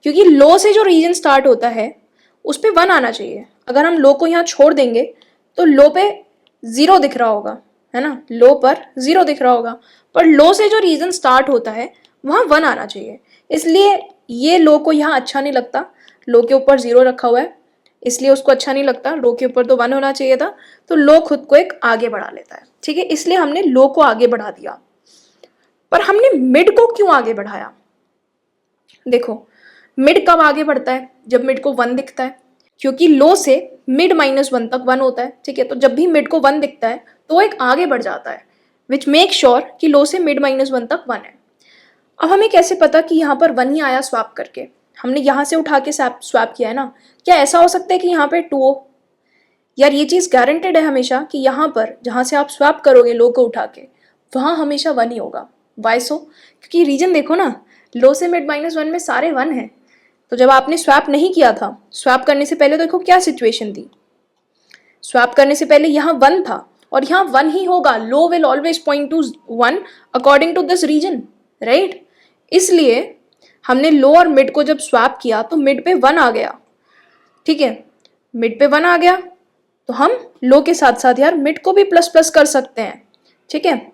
[SPEAKER 1] क्योंकि लो से जो रीजन स्टार्ट होता है उस पे 1 आना चाहिए। अगर हम लो को यहाँ छोड़ देंगे तो लो पे 0 दिख रहा होगा, है ना, लो पर 0 दिख रहा होगा, पर लो से जो रीजन स्टार्ट होता है वहाँ 1 आना चाहिए। इसलिए ये लो को यहाँ अच्छा नहीं लगता, लो के ऊपर 0 रखा हुआ है, इसलिए उसको अच्छा नहीं लगता, लो के ऊपर तो 1 होना चाहिए था, तो लो खुद को एक आगे बढ़ा लेता है, ठीक है, इसलिए हमने लो को आगे बढ़ा दिया। पर हमने मिड को क्यों आगे बढ़ाया, देखो मिड कब आगे बढ़ता है, जब मिड को 1 दिखता है, क्योंकि लो से मिड -1 तक 1 होता है, ठीक है। तो जब भी मिड को 1 दिखता है तो एक आगे बढ़ जाता है, विच मेक श्योर कि लो से मिड -1 तक 1 है। अब हमें कैसे पता कि यहाँ पर 1 ही आया स्वैप करके, हमने यहाँ से उठा के स्वैप किया है ना, क्या ऐसा हो सकता है कि यहाँ पे 2 हो, यार ये चीज़ गारंटेड है हमेशा कि यहाँ पर जहाँ से आप स्वैप करोगे लो को उठा के, वहाँ हमेशा 1 ही होगा। वाई सो, क्योंकि रीजन देखो ना, लो से मिड -1 में सारे 1 हैं। तो जब आपने स्वैप नहीं किया था, स्वैप करने से पहले देखो क्या सिचुएशन थी, स्वैप करने से पहले यहाँ 1 था और यहाँ 1 ही होगा, low will always point to 1 according to this region, right. इसलिए हमने लो और मिड को जब स्वैप किया तो मिड पे 1 आ गया, ठीक है, मिड पे 1 आ गया तो हम लो के साथ साथ यार मिड को भी प्लस प्लस कर सकते हैं, ठीक है,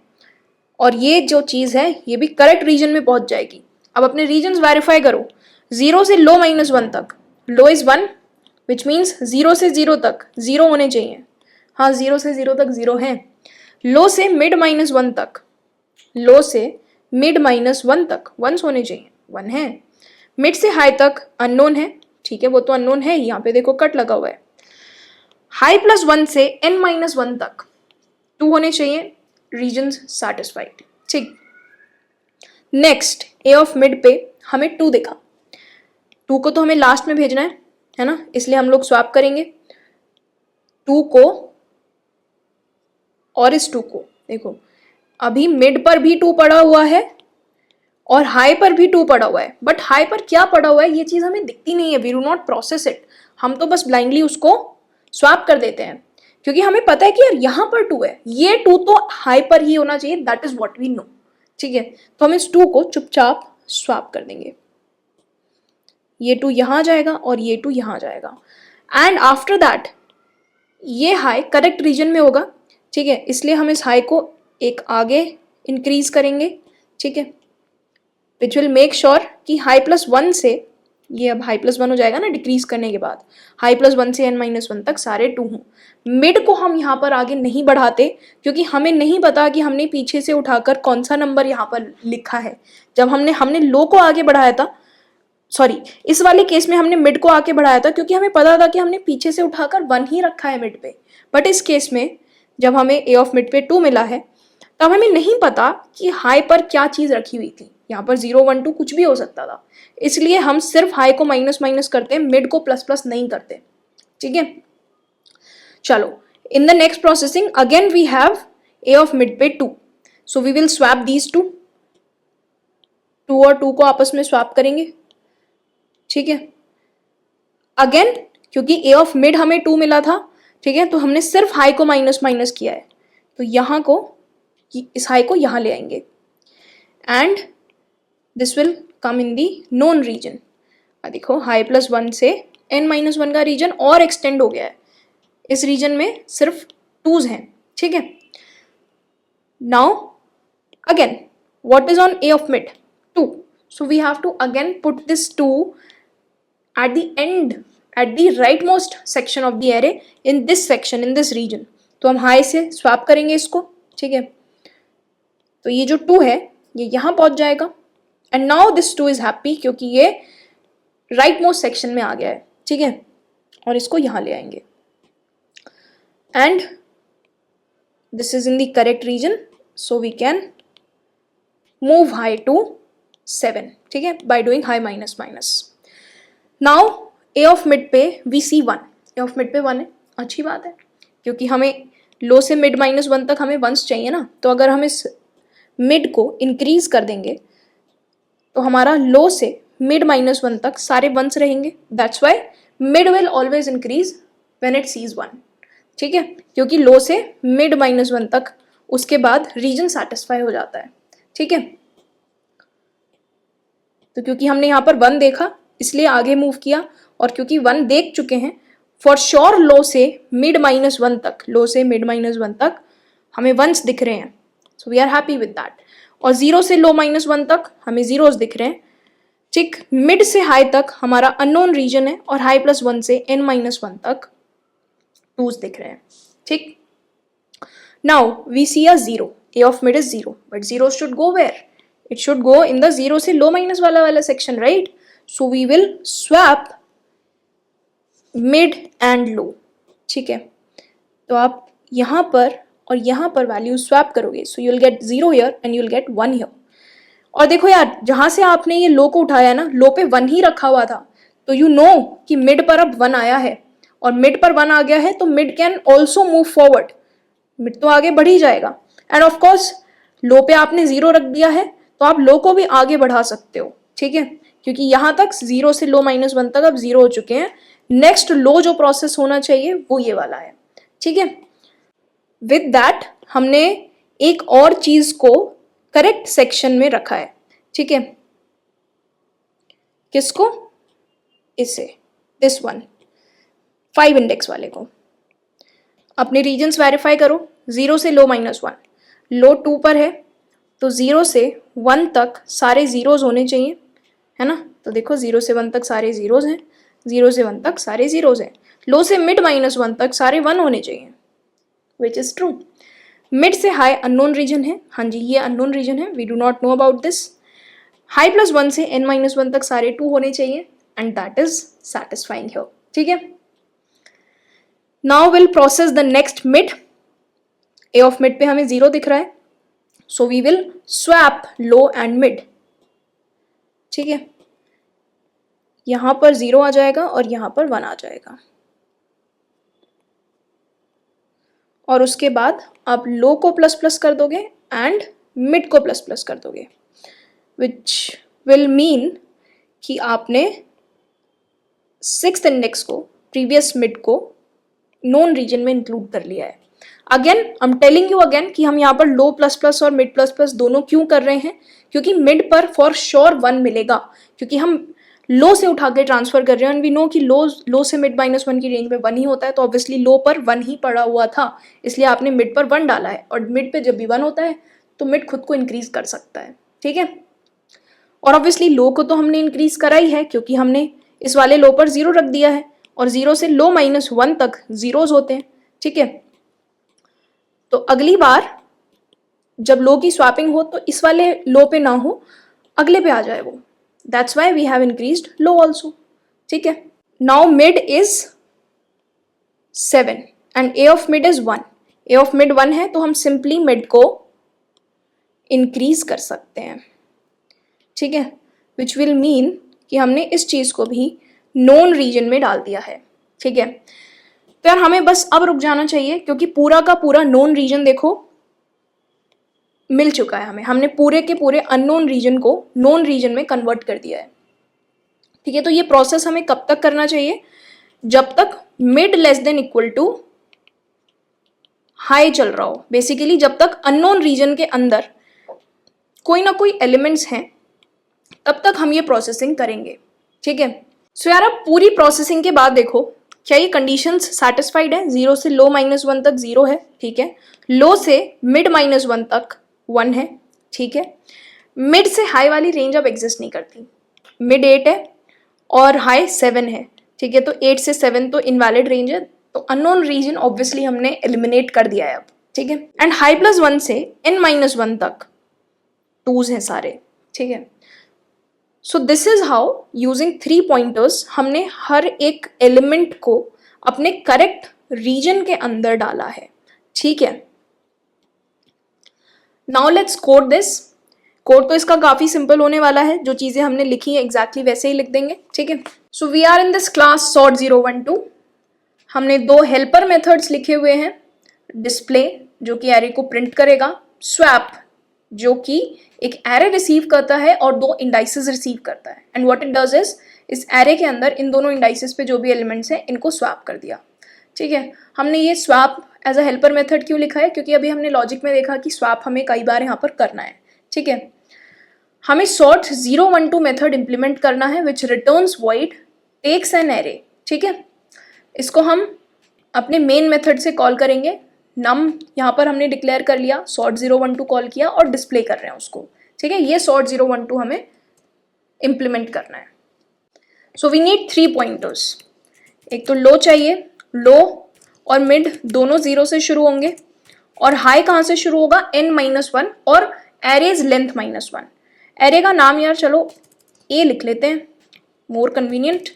[SPEAKER 1] और ये जो चीज़ है ये भी करेक्ट रीजन में पहुंच जाएगी। अब अपने रीजन वेरीफाई करो, 0 से लो -1 तक, लो इज 1 विच मीन्स 0 से 0 तक 0 होने चाहिए, हाँ 0 से 0 तक 0 है। लो से मिड -1 तक, लो से मिड -1 तक 1 होने चाहिए, 1 है। मिड से हाई तक अननोन है, ठीक है, वो तो अननोन है, यहाँ पे देखो कट लगा हुआ है। हाई +1 से n-1 तक 2 होने चाहिए, रीजन्स सैटिस्फाइड, ठीक। नेक्स्ट ए ऑफ मिड पे हमें 2 दिखा, 2 को तो हमें लास्ट में भेजना है ना, इसलिए हम लोग स्वैप करेंगे 2 को और इस 2 को। देखो अभी मिड पर भी 2 पड़ा हुआ है और हाई पर भी 2 पड़ा हुआ है, बट हाई पर क्या पड़ा हुआ है ये चीज़ हमें दिखती नहीं है, we do not process it, हम तो बस ब्लाइंडली उसको स्वैप कर देते हैं, क्योंकि हमें पता है कि यार यहाँ पर 2 है, ये 2 तो हाई पर ही होना चाहिए, that is what we know, ठीक है। तो हम इस 2 को चुपचाप स्वैप कर देंगे, ये 2 यहाँ जाएगा और ये 2 यहाँ जाएगा, एंड आफ्टर दैट ये हाई करेक्ट रीजन में होगा, ठीक है, इसलिए हम इस हाई को एक आगे इंक्रीज करेंगे, ठीक है, विच विल मेक श्योर कि हाई +1 से, ये अब हाई +1 हो जाएगा ना डिक्रीज करने के बाद, हाई +1 से n-1 तक सारे 2 हों। मिड को हम यहाँ पर आगे नहीं बढ़ाते, क्योंकि हमें नहीं पता कि हमने पीछे से उठाकर कौन सा नंबर यहाँ पर लिखा है। जब हमने लो को आगे बढ़ाया था, सॉरी इस वाले केस में हमने मिड को आगे बढ़ाया था क्योंकि हमें पता था कि हमने पीछे से उठाकर 1 ही रखा है मिड पे, बट इस केस में जब हमें ए ऑफ मिड पे 2 मिला है तब हमें नहीं पता कि हाई पर क्या चीज़ रखी हुई थी, यहाँ पर 0 1 2 कुछ भी हो सकता था, इसलिए हम सिर्फ हाई को माइनस माइनस करते हैं, मिड को प्लस प्लस नहीं करते, ठीक है। चलो in the next processing again we have a of mid पे 2, so we will swap these 2 और 2 को आपस में स्वैप करेंगे, ठीक है। अगेन क्योंकि ए ऑफ मिड हमें 2 मिला था, ठीक है, तो हमने सिर्फ हाई को माइनस माइनस किया है, तो यहाँ को, इस हाई को यहाँ ले आएंगे and this will come in the known region. देखो हाई प्लस 1 से n-1 का रीजन और एक्सटेंड हो गया है, इस रीजन में सिर्फ 2s हैं, ठीक है। Now again what is on A of mid? 2. So we have to again put this 2 at the end, at the rightmost section of the array in this section, in this region. तो हम high से swap करेंगे इसको, ठीक है। तो ये जो 2 है ये यहाँ पहुंच जाएगा and now this 2 is happy क्योंकि ये राइटमोस्ट सेक्शन में आ गया है, ठीक है। और इसको यहाँ ले आएंगे and this is in the correct region, so we can move high to 7, ठीक है, by doing high minus minus. Now A of mid पे we see 1, A of mid पे 1 है, अच्छी बात है क्योंकि हमें लो से मिड -1 तक हमें 1s चाहिए ना। तो अगर हम इस मिड को इंक्रीज कर देंगे तो हमारा लो से मिड -1 तक सारे 1s रहेंगे। That's why mid will always increase when it sees 1, ठीक है, क्योंकि लो से मिड -1 तक उसके बाद रीजन सेटिस्फाई हो जाता है, ठीक है। तो क्योंकि हमने यहाँ पर 1 देखा इसलिए आगे मूव किया, और क्योंकि 1 देख चुके हैं फॉर श्योर लो से मिड -1 तक, लो से मिड -1 तक हमें 1s दिख रहे हैं, so we are happy with that. और 0 से लो -1 तक हमें 0s दिख रहे हैं, ठीक। मिड से हाई तक हमारा अननोन रीजन है और हाई प्लस 1 से n-1 तक 2s दिख रहे हैं, ठीक। Now we see a 0, a of mid is 0, but 0 should go where? It should go in the 0 से low minus वाला section, right? So we will swap mid and low, ठीक है। तो आप यहाँ पर और यहाँ पर वैल्यू स्वैप करोगे, so you'll get 0 here and you'll get 1 here। और देखो यार, जहाँ से आपने ये लो को उठाया ना, लो पे 1 ही रखा हुआ था, तो you know कि मिड पर अब 1 आया है, और मिड पर 1 आ गया है तो mid can also move forward, mid तो आगे बढ़ ही जाएगा। एंड ऑफ कोर्स लो पे आपने 0 रख दिया है तो आप लो को भी आगे बढ़ा सकते हो, ठीक है, क्योंकि यहाँ तक 0 से लो -1 तक अब 0 हो चुके हैं। नेक्स्ट लो जो प्रोसेस होना चाहिए वो ये वाला है, ठीक है। विद दैट हमने एक और चीज को करेक्ट सेक्शन में रखा है, ठीक है। किसको? इसे, दिस वन, 5 इंडेक्स वाले को। अपने रीजन्स वेरीफाई करो, 0 से लो -1, लो 2 पर है तो 0 से 1 तक सारे 0s होने चाहिए, है ना। तो देखो 0 से 1 तक सारे 0s हैं, 0 से 1 तक सारे 0s हैं। लो से मिड -1 तक सारे 1 होने चाहिए, विच इज ट्रू। मिड से हाई अननोन रीजन है, हाँ जी ये अननोन रीजन है, we do not know about this. High plus 1 से n-1 तक सारे 2 होने चाहिए and that is satisfying here, ठीक है। Now will process the next mid. A of mid पे हमें 0 दिख रहा है, so we will swap low and mid, ठीक है। यहां पर 0 आ जाएगा और यहां पर 1 आ जाएगा, और उसके बाद आप लो को प्लस प्लस कर दोगे एंड मिड को प्लस प्लस कर दोगे, विच विल मीन कि आपने 6th इंडेक्स को, प्रीवियस मिड को नोन रीजन में इंक्लूड कर लिया है। Again I am telling you again कि हम यहाँ पर लो प्लस प्लस और मिड प्लस प्लस दोनों क्यों कर रहे हैं, क्योंकि मिड पर फॉर श्योर 1 मिलेगा, क्योंकि हम लो से उठा के ट्रांसफर कर रहे हैं एंड वी नो कि लो से मिड -1 की रेंज में 1 ही होता है, तो ऑब्वियसली लो पर 1 ही पड़ा हुआ था, इसलिए आपने मिड पर 1 डाला है। और मिड पे जब भी 1 होता है तो मिड खुद को इंक्रीज कर सकता है, ठीक है। और ऑब्वियसली लो को तो हमने इंक्रीज करा ही है, क्योंकि हमने इस वाले लो पर 0 रख दिया है, और 0 से लो -1 तक 0s होते हैं, ठीक है। तो अगली बार जब लो की स्वैपिंग हो तो इस वाले लो पे ना हो, अगले पे आ जाए वो, that's why we have increased low also, ठीक है। Now mid is 7 and a of mid is 1। A of mid 1 है तो हम सिंपली मिड को इंक्रीज कर सकते हैं, ठीक है, विच विल मीन कि हमने इस चीज को भी नोन रीजन में डाल दिया है, ठीक है। तो यार हमें बस अब रुक जाना चाहिए, क्योंकि पूरा का पूरा नोन रीजन देखो मिल चुका है हमें, हमने पूरे के पूरे अननोन रीजन को नोन रीजन में कन्वर्ट कर दिया है, ठीक है। तो ये प्रोसेस हमें कब तक करना चाहिए? जब तक mid less than equal to high चल रहा हो, बेसिकली जब तक अननोन रीजन के अंदर कोई ना कोई एलिमेंट्स हैं तब तक हम ये प्रोसेसिंग करेंगे, ठीक है। सो यार अब पूरी प्रोसेसिंग के बाद देखो क्या ये कंडीशंस सेटिस्फाइड है। 0 से लो -1 तक 0 है, ठीक है। लो से मिड -1 तक 1 है, ठीक है। मिड से हाई वाली रेंज अब एग्जिस्ट नहीं करती। मिड 8 है और हाई 7 है, ठीक है। तो 8 से 7 तो इनवैलिड रेंज है, तो अननोन रीजन ऑब्वियसली हमने एलिमिनेट कर दिया है अब, ठीक है। एंड हाई +1 से n-1 तक 2s हैं सारे, ठीक है। So this is how using 3 pointers हमने हर एक एलिमेंट को अपने करेक्ट रीजन के अंदर डाला है, ठीक है। Now let's code this. Code तो इसका काफी सिंपल होने वाला है, जो चीजें हमने लिखी है एग्जैक्टली वैसे ही लिख देंगे, ठीक है। So we are in this class sort 012। हमने 2 हेल्पर मेथड्स लिखे हुए हैं, डिस्प्ले जो कि एरे को प्रिंट करेगा, स्वैप जो कि एक एरे रिसीव करता है और 2 इंडाइसेस रिसीव करता है। And what it does is इस एरे के अंदर इन दोनों इंडाइसेस पे जो भी एलिमेंट्स हैं इनको स्वैप कर दिया, ठीक है। हमने ये swap as a helper method क्यों लिखा है, क्योंकि अभी हमने लॉजिक में देखा कि स्वैप हमें कई बार यहाँ पर करना है, ठीक है। हमें सॉर्ट 012 मेथड इंप्लीमेंट करना है which returns void takes an array, ठीक है। इसको हम अपने मेन मेथड से कॉल करेंगे। नम यहाँ पर हमने डिक्लेयर कर लिया, सॉर्ट 012 कॉल किया और डिस्प्ले कर रहे हैं उसको, ठीक है। ये सॉर्ट 012 हमें इंप्लीमेंट करना है। So we need 3 pointers. एक तो लो चाहिए, लो और मिड दोनों 0 से शुरू होंगे, और हाई कहाँ से शुरू होगा, n-1 और एरेज लेंथ -1। एरे का नाम यार चलो ए लिख लेते हैं, more convenient,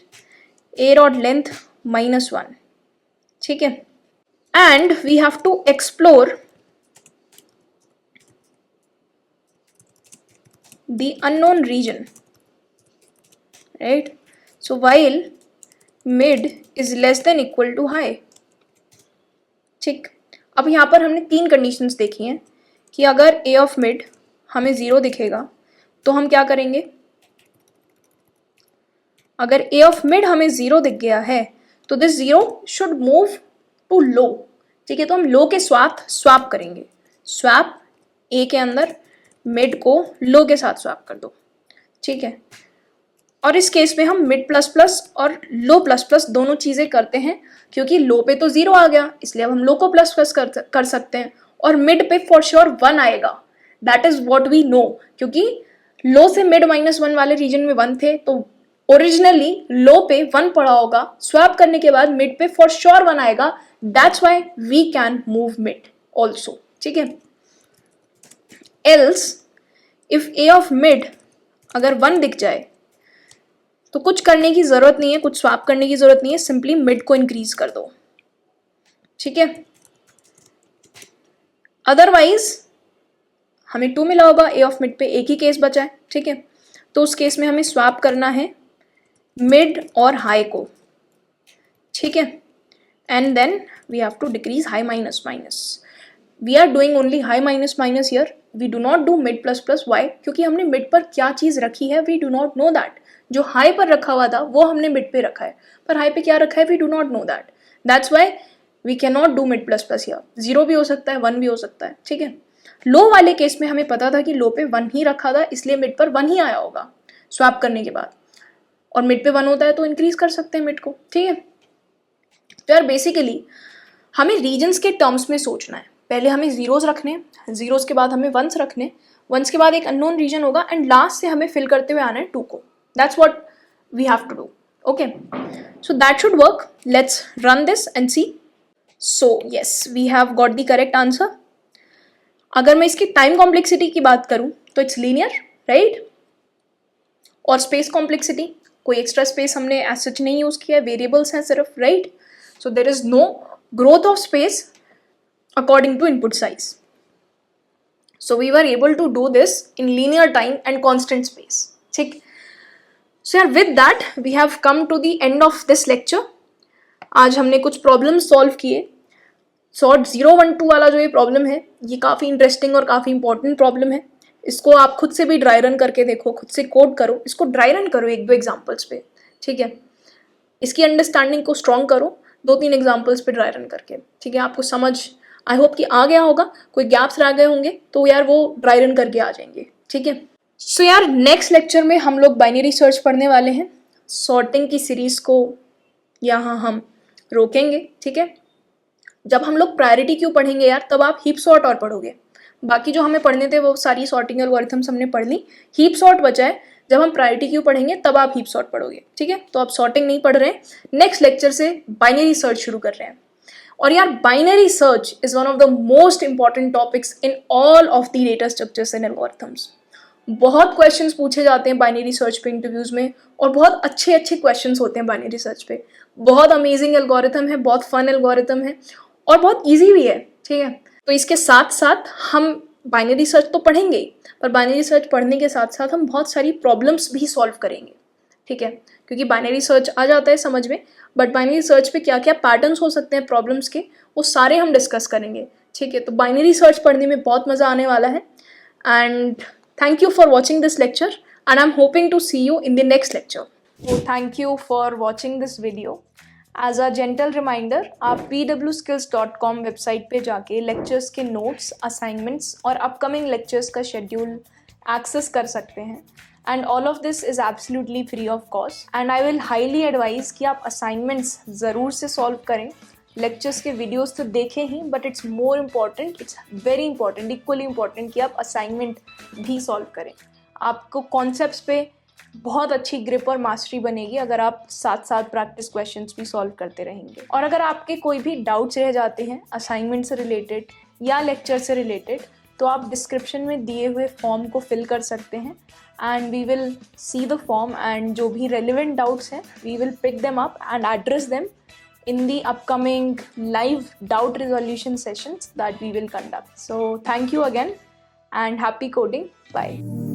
[SPEAKER 1] a dot length -1, ठीक है। And we have to explore the unknown region, right? So while mid is less than equal to high, ठीक। अब यहाँ पर हमने 3 कंडीशंस देखी हैं कि अगर a of mid हमें 0 दिखेगा तो हम क्या करेंगे। अगर a of mid हमें 0 दिख गया है तो this 0 should move to low, ठीक है। तो हम लो के साथ स्वैप करेंगे, स्वैप a के अंदर मिड को लो के साथ स्वैप कर दो, ठीक है। और इस केस में हम मिड ++ और लो ++ दोनों चीजें करते हैं, क्योंकि लो पे तो 0 आ गया इसलिए अब हम लो को ++ कर सकते हैं, और मिड पे फॉर श्योर 1 आएगा, that is what we know. क्योंकि लो से मिड -1 वाले रीजन में 1 थे, तो ओरिजिनली लो पे 1 पड़ा होगा, स्वैप करने के बाद मिड पे फॉर श्योर 1 आएगा, that's why we can move mid also, ठीक है। Else if a of mid अगर 1 दिख जाए तो कुछ करने की जरूरत नहीं है, कुछ स्वैप करने की जरूरत नहीं है, सिंपली मिड को इंक्रीज कर दो, ठीक है। अदरवाइज हमें 2 मिला होगा, a of mid पे एक ही केस बचा है, ठीक है। तो उस केस में हमें स्वैप करना है मिड और हाई को, ठीक है। And then we have to decrease high -. We are doing only high -. Here we do not do mid ++. Why, क्योंकि हमने मिड पर क्या चीज रखी है we do not know that. जो हाई पर रखा हुआ था वो हमने मिड पे रखा है, पर हाई पे क्या रखा है we do not know that, that's why we can not do mid ++ here. 0 भी हो सकता है, 1 भी हो सकता है, ठीक है। लो वाले केस में हमें पता था कि लो पे 1 ही रखा था, इसलिए मिड पर 1 ही आया होगा स्वैप करने के बाद, और मिड पे 1 होता है तो इंक्रीज कर सकते हैं मिड को, ठीक है। तो यार बेसिकली हमें रीजन्स के टर्म्स में सोचना है, पहले हमें जीरोस रखने, जीरोस के बाद हमें वंस रखने, वंस के बाद एक अननोन रीजन होगा, एंड लास्ट से हमें फिल करते हुए आना है 2 को, that's what we have to do, okay. So that should work, let's run this and see. So yes we have got the correct answer. अगर मैं इसकी टाइम कॉम्प्लेक्सिटी की बात करूं तो इट्स लीनियर, राइट। और स्पेस कॉम्प्लेक्सिटी कोई extra space हमने एज सच नहीं यूज किया है, वेरिएबल्स हैं सिर्फ, right. So there is no growth of space according to input size. So we were able to do this in linear time and constant space, ठीक। So यार with that we have come to the end of this lecture. आज हमने कुछ problem solve किए। Sort 012 वाला जो ये problem है ये काफ़ी इंटरेस्टिंग और काफ़ी इंपॉर्टेंट प्रॉब्लम है। इसको आप खुद से भी ड्राई रन करके देखो, खुद से कोड करो, इसको ड्राई रन करो 1-2 एग्जाम्पल्स पे, ठीक है। इसकी अंडरस्टैंडिंग को स्ट्रॉन्ग करो 2-3 एग्जाम्पल्स पे ड्राई रन करके, ठीक है। आपको समझ आई होप कि आ गया होगा, कोई गैप्स रह गए होंगे तो यार वो ड्राई रन करके आ जाएंगे, ठीक है। सो यार नेक्स्ट लेक्चर में हम लोग बाइनरी सर्च पढ़ने वाले हैं। सॉर्टिंग की सीरीज को यहाँ हम रोकेंगे, ठीक है। जब हम लोग प्रायोरिटी क्यू पढ़ेंगे यार तब आप हीप सॉर्ट और पढ़ोगे। बाकी जो हमें पढ़ने थे वो सारी सॉर्टिंग एल्गोरिथम्स हमने पढ़ ली, हीप सॉर्ट बचा है। जब हम प्रायोरिटी क्यू पढ़ेंगे तब आप हीप सॉर्ट पढ़ोगे, ठीक है। तो आप सॉर्टिंग नहीं पढ़ रहे हैं, नेक्स्ट लेक्चर से बाइनरी सर्च शुरू कर रहे हैं। और यार binary search is one of the most important topics in all of the data structures and algorithms. बहुत क्वेश्चंस पूछे जाते हैं बाइनरी सर्च पे इंटरव्यूज में, और बहुत अच्छे अच्छे क्वेश्चंस होते हैं बाइनरी सर्च पे। बहुत अमेजिंग एल्गोरिथम है, बहुत फन एल्गोरिथम है और बहुत इजी भी है, ठीक है। तो इसके साथ साथ हम बाइनरी सर्च तो पढ़ेंगे ही, पर बाइनरी सर्च पढ़ने के साथ साथ हम बहुत सारी प्रॉब्लम्स भी सॉल्व करेंगे, ठीक है। क्योंकि बाइनरी सर्च आ जाता है समझ में, बट बाइनरी सर्च पे क्या क्या पैटर्न्स हो सकते हैं प्रॉब्लम्स के, वो सारे हम डिस्कस करेंगे, ठीक है। तो बाइनरी सर्च पढ़ने में बहुत मज़ा आने वाला है। And thank you for watching this lecture, and I'm hoping to see you in the next lecture. So thank you for watching this video. As a gentle reminder, आप pwskills.com वेबसाइट पे जाके लेक्चर्स के notes, assignments और upcoming lectures का schedule access कर सकते हैं। And all of this is absolutely free of cost, and I will highly advise कि आप असाइनमेंट्स ज़रूर से सॉल्व करें। लेक्चर्स के वीडियोस तो देखें ही, but it's more important, it's very important, equally important कि आप असाइनमेंट भी सॉल्व करें। आपको कॉन्सेप्ट्स पे बहुत अच्छी ग्रिप और मास्टरी बनेगी अगर आप साथ साथ प्रैक्टिस क्वेश्चंस भी सॉल्व करते रहेंगे। और अगर आपके कोई भी डाउट्स रह जाते हैं असाइनमेंट से रिलेटेड या लेक्चर से रिलेटेड, तो आप डिस्क्रिप्शन में दिए हुए फॉर्म को फिल कर सकते हैं, and we will see the form, and जो भी रेलिवेंट डाउट्स हैं we will pick them up and address them in the upcoming live doubt resolution sessions that we will conduct. So thank you again and happy coding. Bye.